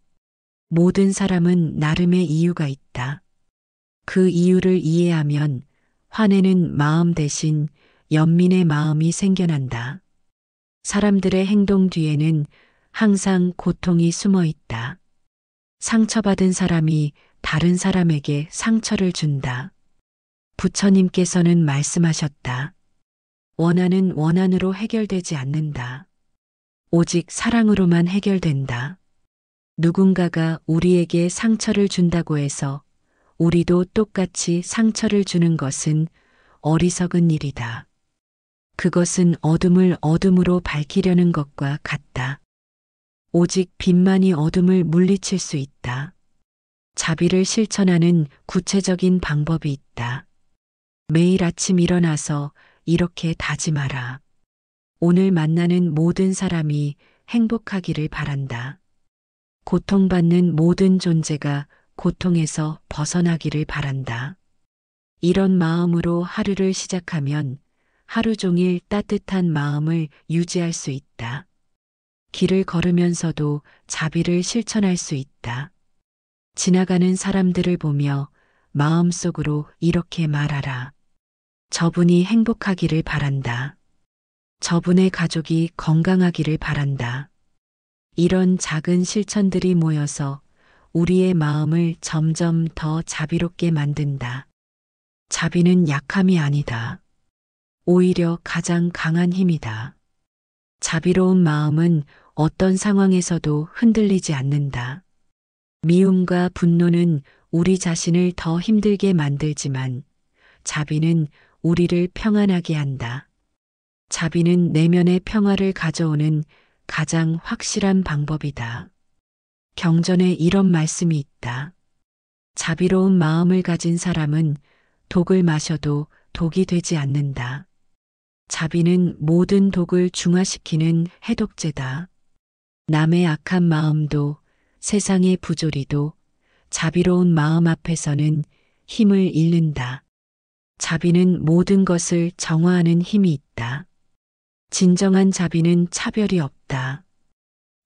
모든 사람은 나름의 이유가 있다. 그 이유를 이해하면 화내는 마음 대신 연민의 마음이 생겨난다. 사람들의 행동 뒤에는 항상 고통이 숨어 있다. 상처받은 사람이 다른 사람에게 상처를 준다. 부처님께서는 말씀하셨다. 원한은 원한으로 해결되지 않는다. 오직 사랑으로만 해결된다. 누군가가 우리에게 상처를 준다고 해서 우리도 똑같이 상처를 주는 것은 어리석은 일이다. 그것은 어둠을 어둠으로 밝히려는 것과 같다. 오직 빛만이 어둠을 물리칠 수 있다. 자비를 실천하는 구체적인 방법이 있다. 매일 아침 일어나서 이렇게 다짐하라. 오늘 만나는 모든 사람이 행복하기를 바란다. 고통받는 모든 존재가 고통에서 벗어나기를 바란다. 이런 마음으로 하루를 시작하면 하루 종일 따뜻한 마음을 유지할 수 있다. 길을 걸으면서도 자비를 실천할 수 있다. 지나가는 사람들을 보며 마음속으로 이렇게 말하라. 저분이 행복하기를 바란다. 저분의 가족이 건강하기를 바란다. 이런 작은 실천들이 모여서 우리의 마음을 점점 더 자비롭게 만든다. 자비는 약함이 아니다. 오히려 가장 강한 힘이다. 자비로운 마음은 어떤 상황에서도 흔들리지 않는다. 미움과 분노는 우리 자신을 더 힘들게 만들지만 자비는 우리를 평안하게 한다. 자비는 내면의 평화를 가져오는 가장 확실한 방법이다. 경전에 이런 말씀이 있다. 자비로운 마음을 가진 사람은 독을 마셔도 독이 되지 않는다. 자비는 모든 독을 중화시키는 해독제다. 남의 악한 마음도 세상의 부조리도 자비로운 마음 앞에서는 힘을 잃는다. 자비는 모든 것을 정화하는 힘이 있다. 진정한 자비는 차별이 없다.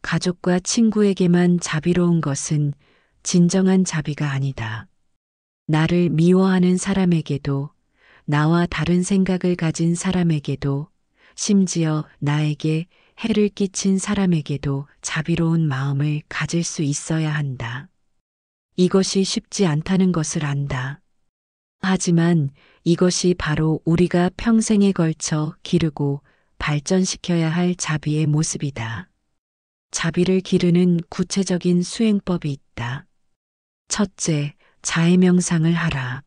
가족과 친구에게만 자비로운 것은 진정한 자비가 아니다. 나를 미워하는 사람에게도, 나와 다른 생각을 가진 사람에게도, 심지어 나에게 해를 끼친 사람에게도 자비로운 마음을 가질 수 있어야 한다. 이것이 쉽지 않다는 것을 안다. 하지만 이것이 바로 우리가 평생에 걸쳐 기르고 발전시켜야 할 자비의 모습이다. 자비를 기르는 구체적인 수행법이 있다. 첫째, 자해 명상을 하라.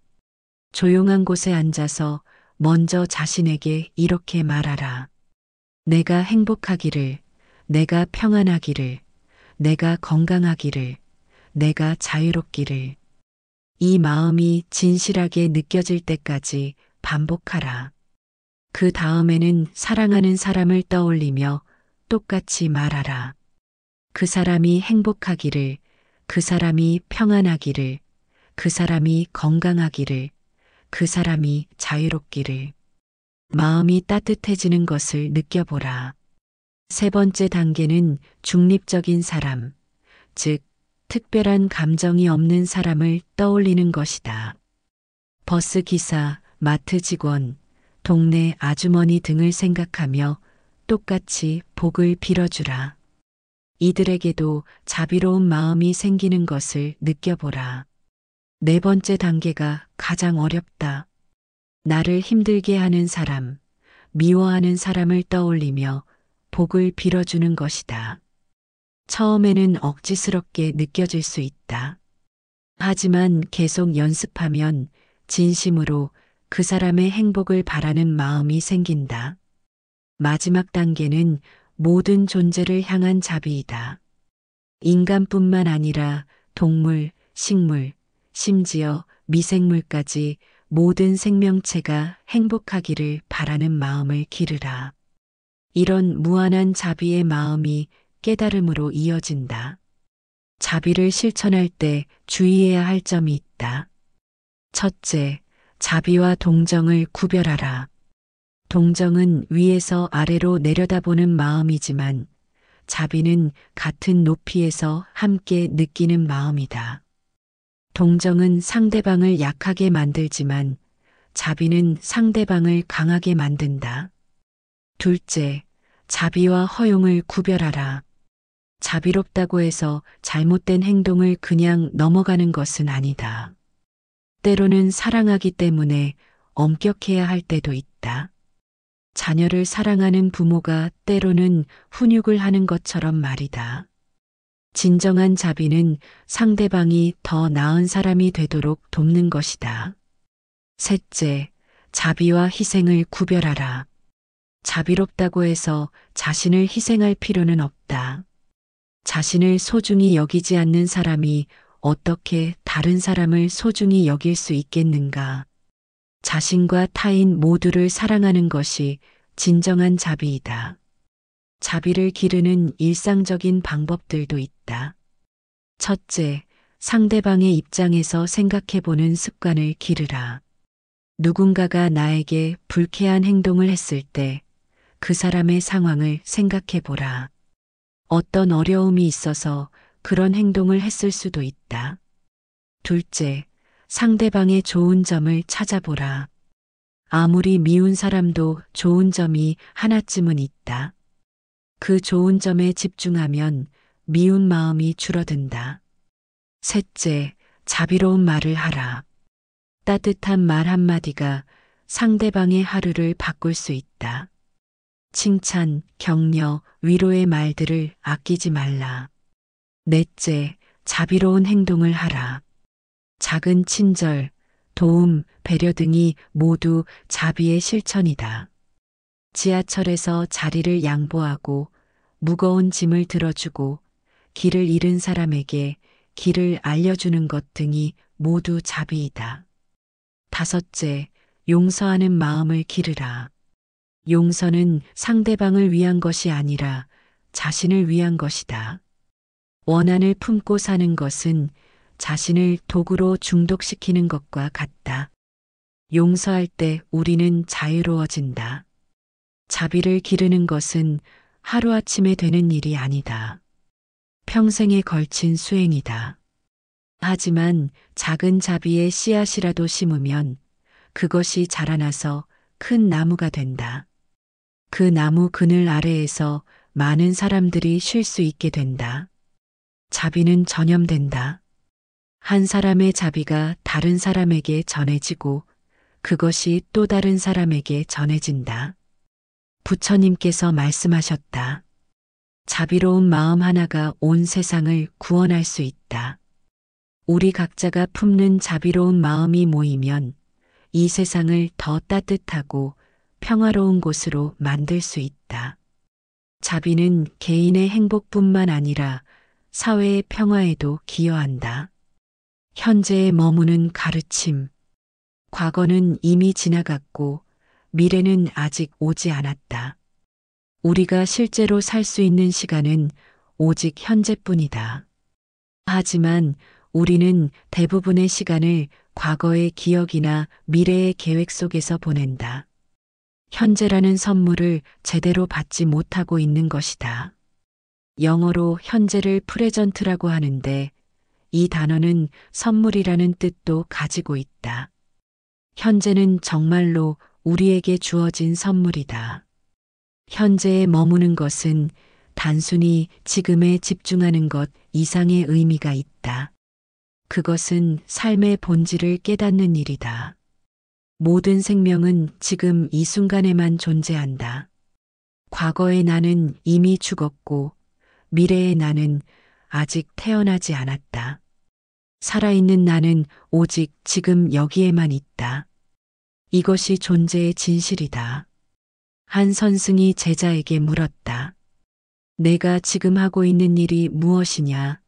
조용한 곳에 앉아서 먼저 자신에게 이렇게 말하라. 내가 행복하기를, 내가 평안하기를, 내가 건강하기를, 내가 자유롭기를. 이 마음이 진실하게 느껴질 때까지 반복하라. 그 다음에는 사랑하는 사람을 떠올리며 똑같이 말하라. 그 사람이 행복하기를, 그 사람이 평안하기를, 그 사람이 건강하기를, 그 사람이 자유롭기를. 마음이 따뜻해지는 것을 느껴보라. 세 번째 단계는 중립적인 사람, 즉 특별한 감정이 없는 사람을 떠올리는 것이다. 버스 기사, 마트 직원, 동네 아주머니 등을 생각하며 똑같이 복을 빌어주라. 이들에게도 자비로운 마음이 생기는 것을 느껴보라. 네 번째 단계가 가장 어렵다. 나를 힘들게 하는 사람, 미워하는 사람을 떠올리며 복을 빌어주는 것이다. 처음에는 억지스럽게 느껴질 수 있다. 하지만 계속 연습하면 진심으로 그 사람의 행복을 바라는 마음이 생긴다. 마지막 단계는 모든 존재를 향한 자비이다. 인간뿐만 아니라 동물, 식물, 심지어 미생물까지 모든 생명체가 행복하기를 바라는 마음을 기르라. 이런 무한한 자비의 마음이 깨달음으로 이어진다. 자비를 실천할 때 주의해야 할 점이 있다. 첫째, 자비와 동정을 구별하라. 동정은 위에서 아래로 내려다보는 마음이지만 자비는 같은 높이에서 함께 느끼는 마음이다. 동정은 상대방을 약하게 만들지만 자비는 상대방을 강하게 만든다. 둘째, 자비와 허용을 구별하라. 자비롭다고 해서 잘못된 행동을 그냥 넘어가는 것은 아니다. 때로는 사랑하기 때문에 엄격해야 할 때도 있다. 자녀를 사랑하는 부모가 때로는 훈육을 하는 것처럼 말이다. 진정한 자비는 상대방이 더 나은 사람이 되도록 돕는 것이다. 셋째, 자비와 희생을 구별하라. 자비롭다고 해서 자신을 희생할 필요는 없다. 자신을 소중히 여기지 않는 사람이 어떻게 다른 사람을 소중히 여길 수 있겠는가? 자신과 타인 모두를 사랑하는 것이 진정한 자비이다. 자비를 기르는 일상적인 방법들도 있다. 첫째, 상대방의 입장에서 생각해보는 습관을 기르라. 누군가가 나에게 불쾌한 행동을 했을 때 그 사람의 상황을 생각해보라. 어떤 어려움이 있어서 그런 행동을 했을 수도 있다. 둘째, 상대방의 좋은 점을 찾아보라. 아무리 미운 사람도 좋은 점이 하나쯤은 있다. 그 좋은 점에 집중하면 미운 마음이 줄어든다. 셋째, 자비로운 말을 하라. 따뜻한 말 한마디가 상대방의 하루를 바꿀 수 있다. 칭찬, 격려, 위로의 말들을 아끼지 말라. 넷째, 자비로운 행동을 하라. 작은 친절, 도움, 배려 등이 모두 자비의 실천이다. 지하철에서 자리를 양보하고 무거운 짐을 들어주고 길을 잃은 사람에게 길을 알려주는 것 등이 모두 자비이다. 다섯째, 용서하는 마음을 기르라. 용서는 상대방을 위한 것이 아니라 자신을 위한 것이다. 원한을 품고 사는 것은 자신을 도구로 중독시키는 것과 같다. 용서할 때 우리는 자유로워진다. 자비를 기르는 것은 하루아침에 되는 일이 아니다. 평생에 걸친 수행이다. 하지만 작은 자비의 씨앗이라도 심으면 그것이 자라나서 큰 나무가 된다. 그 나무 그늘 아래에서 많은 사람들이 쉴 수 있게 된다. 자비는 전염된다. 한 사람의 자비가 다른 사람에게 전해지고 그것이 또 다른 사람에게 전해진다. 부처님께서 말씀하셨다. 자비로운 마음 하나가 온 세상을 구원할 수 있다. 우리 각자가 품는 자비로운 마음이 모이면 이 세상을 더 따뜻하고 평화로운 곳으로 만들 수 있다. 자비는 개인의 행복뿐만 아니라 사회의 평화에도 기여한다. 현재에 머무는 가르침. 과거는 이미 지나갔고 미래는 아직 오지 않았다. 우리가 실제로 살 수 있는 시간은 오직 현재뿐이다. 하지만 우리는 대부분의 시간을 과거의 기억이나 미래의 계획 속에서 보낸다. 현재라는 선물을 제대로 받지 못하고 있는 것이다. 영어로 현재를 프레전트라고 하는데 이 단어는 선물이라는 뜻도 가지고 있다. 현재는 정말로 우리에게 주어진 선물이다. 현재에 머무는 것은 단순히 지금에 집중하는 것 이상의 의미가 있다. 그것은 삶의 본질을 깨닫는 일이다. 모든 생명은 지금 이 순간에만 존재한다. 과거의 나는 이미 죽었고 미래의 나는 아직 태어나지 않았다. 살아있는 나는 오직 지금 여기에만 있다. 이것이 존재의 진실이다. 한 선승이 제자에게 물었다. 내가 지금 하고 있는 일이 무엇이냐?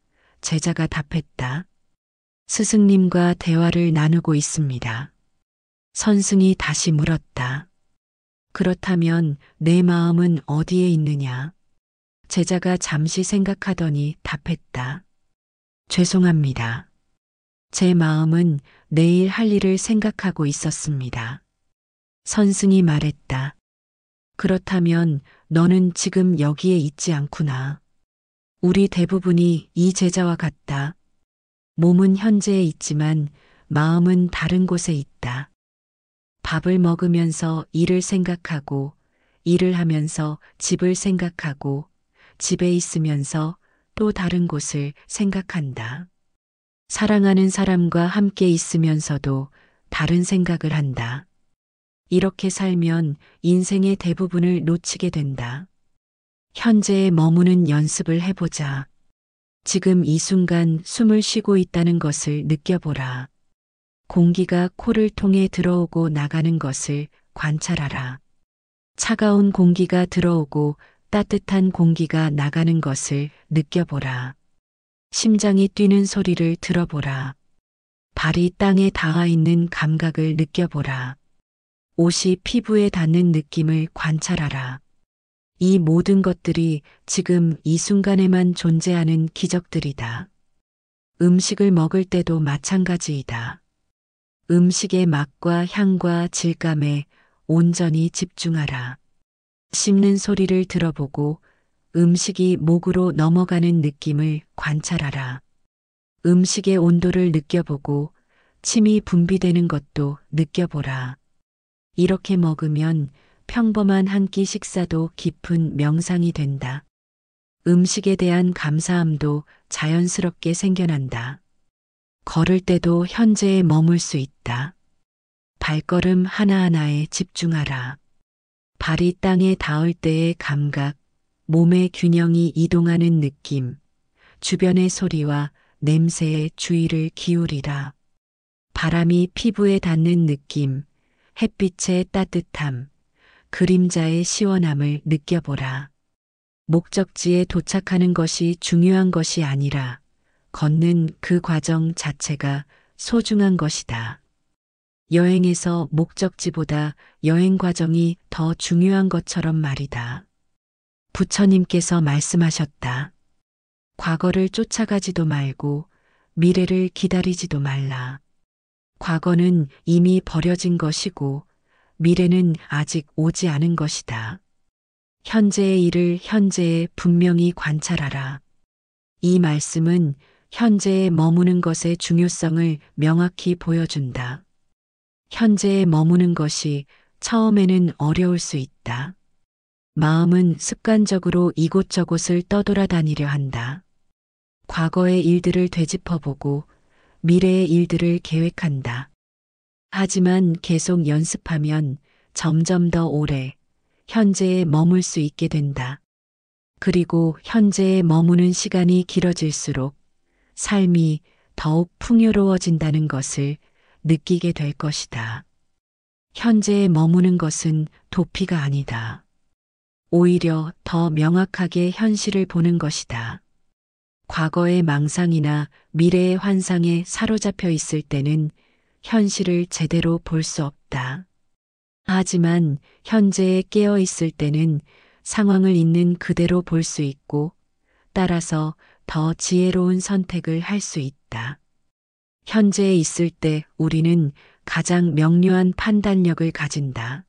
제자가 답했다. 스승님과 대화를 나누고 있습니다. 선승이 다시 물었다. 그렇다면 내 마음은 어디에 있느냐? 제자가 잠시 생각하더니 답했다. 죄송합니다. 제 마음은 내일 할 일을 생각하고 있었습니다. 선승이 말했다. 그렇다면 너는 지금 여기에 있지 않구나. 우리 대부분이 이 제자와 같다. 몸은 현재에 있지만 마음은 다른 곳에 있다. 밥을 먹으면서 일을 생각하고, 일을 하면서 집을 생각하고, 집에 있으면서 또 다른 곳을 생각한다. 사랑하는 사람과 함께 있으면서도 다른 생각을 한다. 이렇게 살면 인생의 대부분을 놓치게 된다. 현재에 머무는 연습을 해보자. 지금 이 순간 숨을 쉬고 있다는 것을 느껴보라. 공기가 코를 통해 들어오고 나가는 것을 관찰하라. 차가운 공기가 들어오고 따뜻한 공기가 나가는 것을 느껴보라. 심장이 뛰는 소리를 들어보라. 발이 땅에 닿아 있는 감각을 느껴보라. 옷이 피부에 닿는 느낌을 관찰하라. 이 모든 것들이 지금 이 순간에만 존재하는 기적들이다. 음식을 먹을 때도 마찬가지이다. 음식의 맛과 향과 질감에 온전히 집중하라. 씹는 소리를 들어보고 음식이 목으로 넘어가는 느낌을 관찰하라. 음식의 온도를 느껴보고 침이 분비되는 것도 느껴보라. 이렇게 먹으면 평범한 한 끼 식사도 깊은 명상이 된다. 음식에 대한 감사함도 자연스럽게 생겨난다. 걸을 때도 현재에 머물 수 있다. 발걸음 하나하나에 집중하라. 발이 땅에 닿을 때의 감각, 몸의 균형이 이동하는 느낌, 주변의 소리와 냄새에 주의를 기울이라. 바람이 피부에 닿는 느낌, 햇빛의 따뜻함, 그림자의 시원함을 느껴보라. 목적지에 도착하는 것이 중요한 것이 아니라 걷는 그 과정 자체가 소중한 것이다. 여행에서 목적지보다 여행 과정이 더 중요한 것처럼 말이다. 부처님께서 말씀하셨다. 과거를 쫓아가지도 말고 미래를 기다리지도 말라. 과거는 이미 버려진 것이고 미래는 아직 오지 않은 것이다. 현재의 일을 현재에 분명히 관찰하라. 이 말씀은 현재에 머무는 것의 중요성을 명확히 보여준다. 현재에 머무는 것이 처음에는 어려울 수 있다. 마음은 습관적으로 이곳저곳을 떠돌아다니려 한다. 과거의 일들을 되짚어보고 미래의 일들을 계획한다. 하지만 계속 연습하면 점점 더 오래 현재에 머물 수 있게 된다. 그리고 현재에 머무는 시간이 길어질수록 삶이 더욱 풍요로워진다는 것을 느끼게 될 것이다. 현재에 머무는 것은 도피가 아니다. 오히려 더 명확하게 현실을 보는 것이다. 과거의 망상이나 미래의 환상에 사로잡혀 있을 때는 현실을 제대로 볼 수 없다. 하지만 현재에 깨어 있을 때는 상황을 있는 그대로 볼 수 있고 따라서 더 지혜로운 선택을 할 수 있다. 현재에 있을 때 우리는 가장 명료한 판단력을 가진다.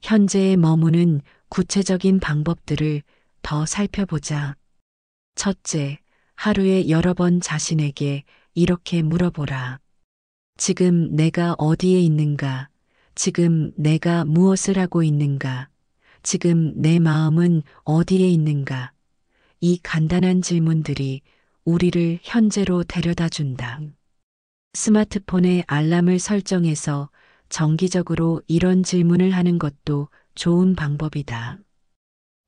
현재에 머무는 구체적인 방법들을 더 살펴보자. 첫째, 하루에 여러 번 자신에게 이렇게 물어보라. 지금 내가 어디에 있는가? 지금 내가 무엇을 하고 있는가? 지금 내 마음은 어디에 있는가? 이 간단한 질문들이 우리를 현재로 데려다 준다. 스마트폰에 알람을 설정해서 정기적으로 이런 질문을 하는 것도 좋은 방법이다.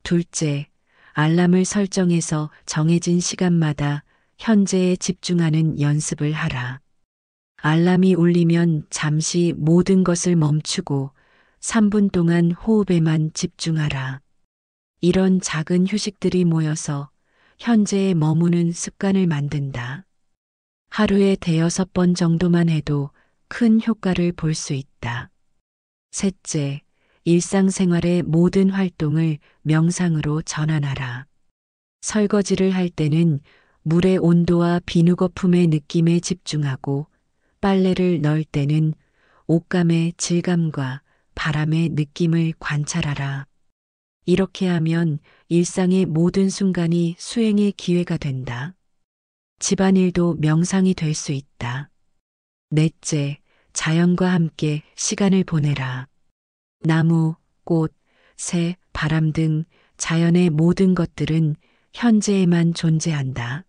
둘째, 알람을 설정해서 정해진 시간마다 현재에 집중하는 연습을 하라. 알람이 울리면 잠시 모든 것을 멈추고 3분 동안 호흡에만 집중하라. 이런 작은 휴식들이 모여서 현재에 머무는 습관을 만든다. 하루에 5번 정도만 해도 큰 효과를 볼 수 있다. 셋째, 일상생활의 모든 활동을 명상으로 전환하라. 설거지를 할 때는 물의 온도와 비누 거품의 느낌에 집중하고, 빨래를 넣을 때는 옷감의 질감과 바람의 느낌을 관찰하라. 이렇게 하면 일상의 모든 순간이 수행의 기회가 된다. 집안일도 명상이 될 수 있다. 넷째, 자연과 함께 시간을 보내라. 나무, 꽃, 새, 바람 등 자연의 모든 것들은 현재에만 존재한다.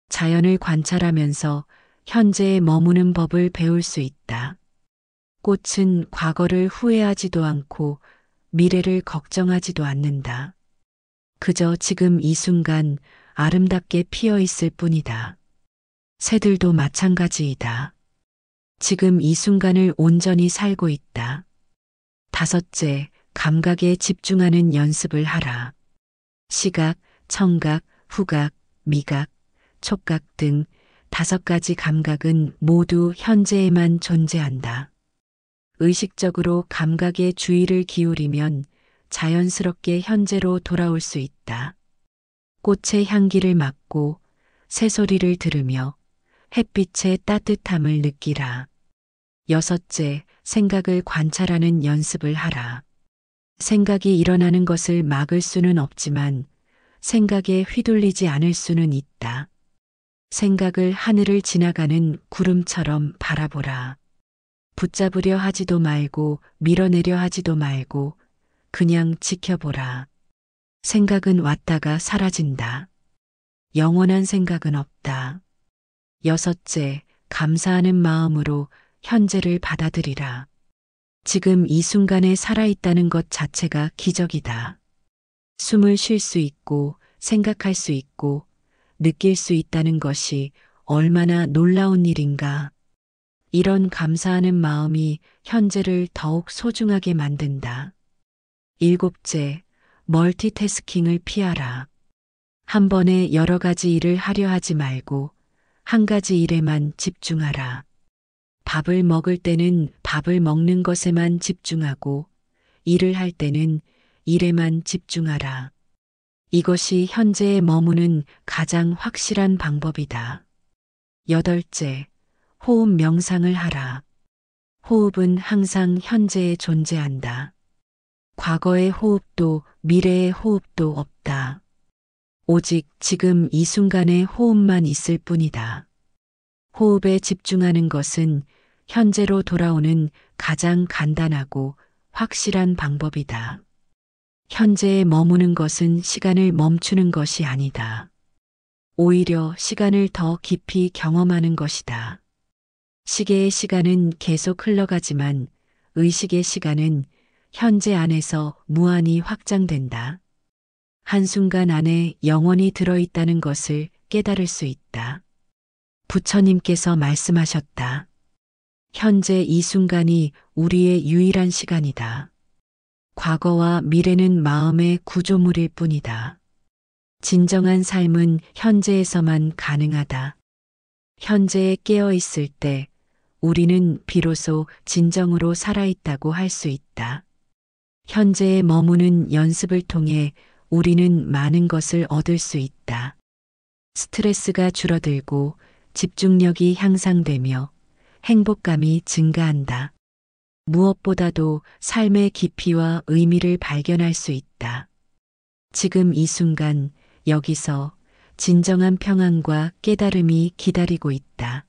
자연을 관찰하면서 현재에 머무는 법을 배울 수 있다. 꽃은 과거를 후회하지도 않고 미래를 걱정하지도 않는다. 그저 지금 이 순간 아름답게 피어 있을 뿐이다. 새들도 마찬가지이다. 지금 이 순간을 온전히 살고 있다. 다섯째, 감각에 집중하는 연습을 하라. 시각, 청각, 후각, 미각, 촉각 등 5가지 감각은 모두 현재에만 존재한다. 의식적으로 감각에 주의를 기울이면 자연스럽게 현재로 돌아올 수 있다. 꽃의 향기를 맡고 새소리를 들으며 햇빛의 따뜻함을 느끼라. 여섯째, 생각을 관찰하는 연습을 하라. 생각이 일어나는 것을 막을 수는 없지만 생각에 휘둘리지 않을 수는 있다. 생각을 하늘을 지나가는 구름처럼 바라보라. 붙잡으려 하지도 말고 밀어내려 하지도 말고 그냥 지켜보라. 생각은 왔다가 사라진다. 영원한 생각은 없다. 여섯째, 감사하는 마음으로 현재를 받아들이라. 지금 이 순간에 살아있다는 것 자체가 기적이다. 숨을 쉴 수 있고 생각할 수 있고 느낄 수 있다는 것이 얼마나 놀라운 일인가. 이런 감사하는 마음이 현재를 더욱 소중하게 만든다. 일곱째, 멀티태스킹을 피하라. 한 번에 여러 가지 일을 하려 하지 말고 한 가지 일에만 집중하라. 밥을 먹을 때는 밥을 먹는 것에만 집중하고 일을 할 때는 일에만 집중하라. 이것이 현재에 머무는 가장 확실한 방법이다. 여덟째, 호흡 명상을 하라. 호흡은 항상 현재에 존재한다. 과거의 호흡도 미래의 호흡도 없다. 오직 지금 이 순간의 호흡만 있을 뿐이다. 호흡에 집중하는 것은 현재로 돌아오는 가장 간단하고 확실한 방법이다. 현재에 머무는 것은 시간을 멈추는 것이 아니다. 오히려 시간을 더 깊이 경험하는 것이다. 시계의 시간은 계속 흘러가지만 의식의 시간은 현재 안에서 무한히 확장된다. 한순간 안에 영원히 들어있다는 것을 깨달을 수 있다. 부처님께서 말씀하셨다. 현재 이 순간이 우리의 유일한 시간이다. 과거와 미래는 마음의 구조물일 뿐이다. 진정한 삶은 현재에서만 가능하다. 현재에 깨어 있을 때 우리는 비로소 진정으로 살아있다고 할 수 있다. 현재에 머무는 연습을 통해 우리는 많은 것을 얻을 수 있다. 스트레스가 줄어들고 집중력이 향상되며 행복감이 증가한다. 무엇보다도 삶의 깊이와 의미를 발견할 수 있다. 지금 이 순간 여기서 진정한 평안과 깨달음이 기다리고 있다.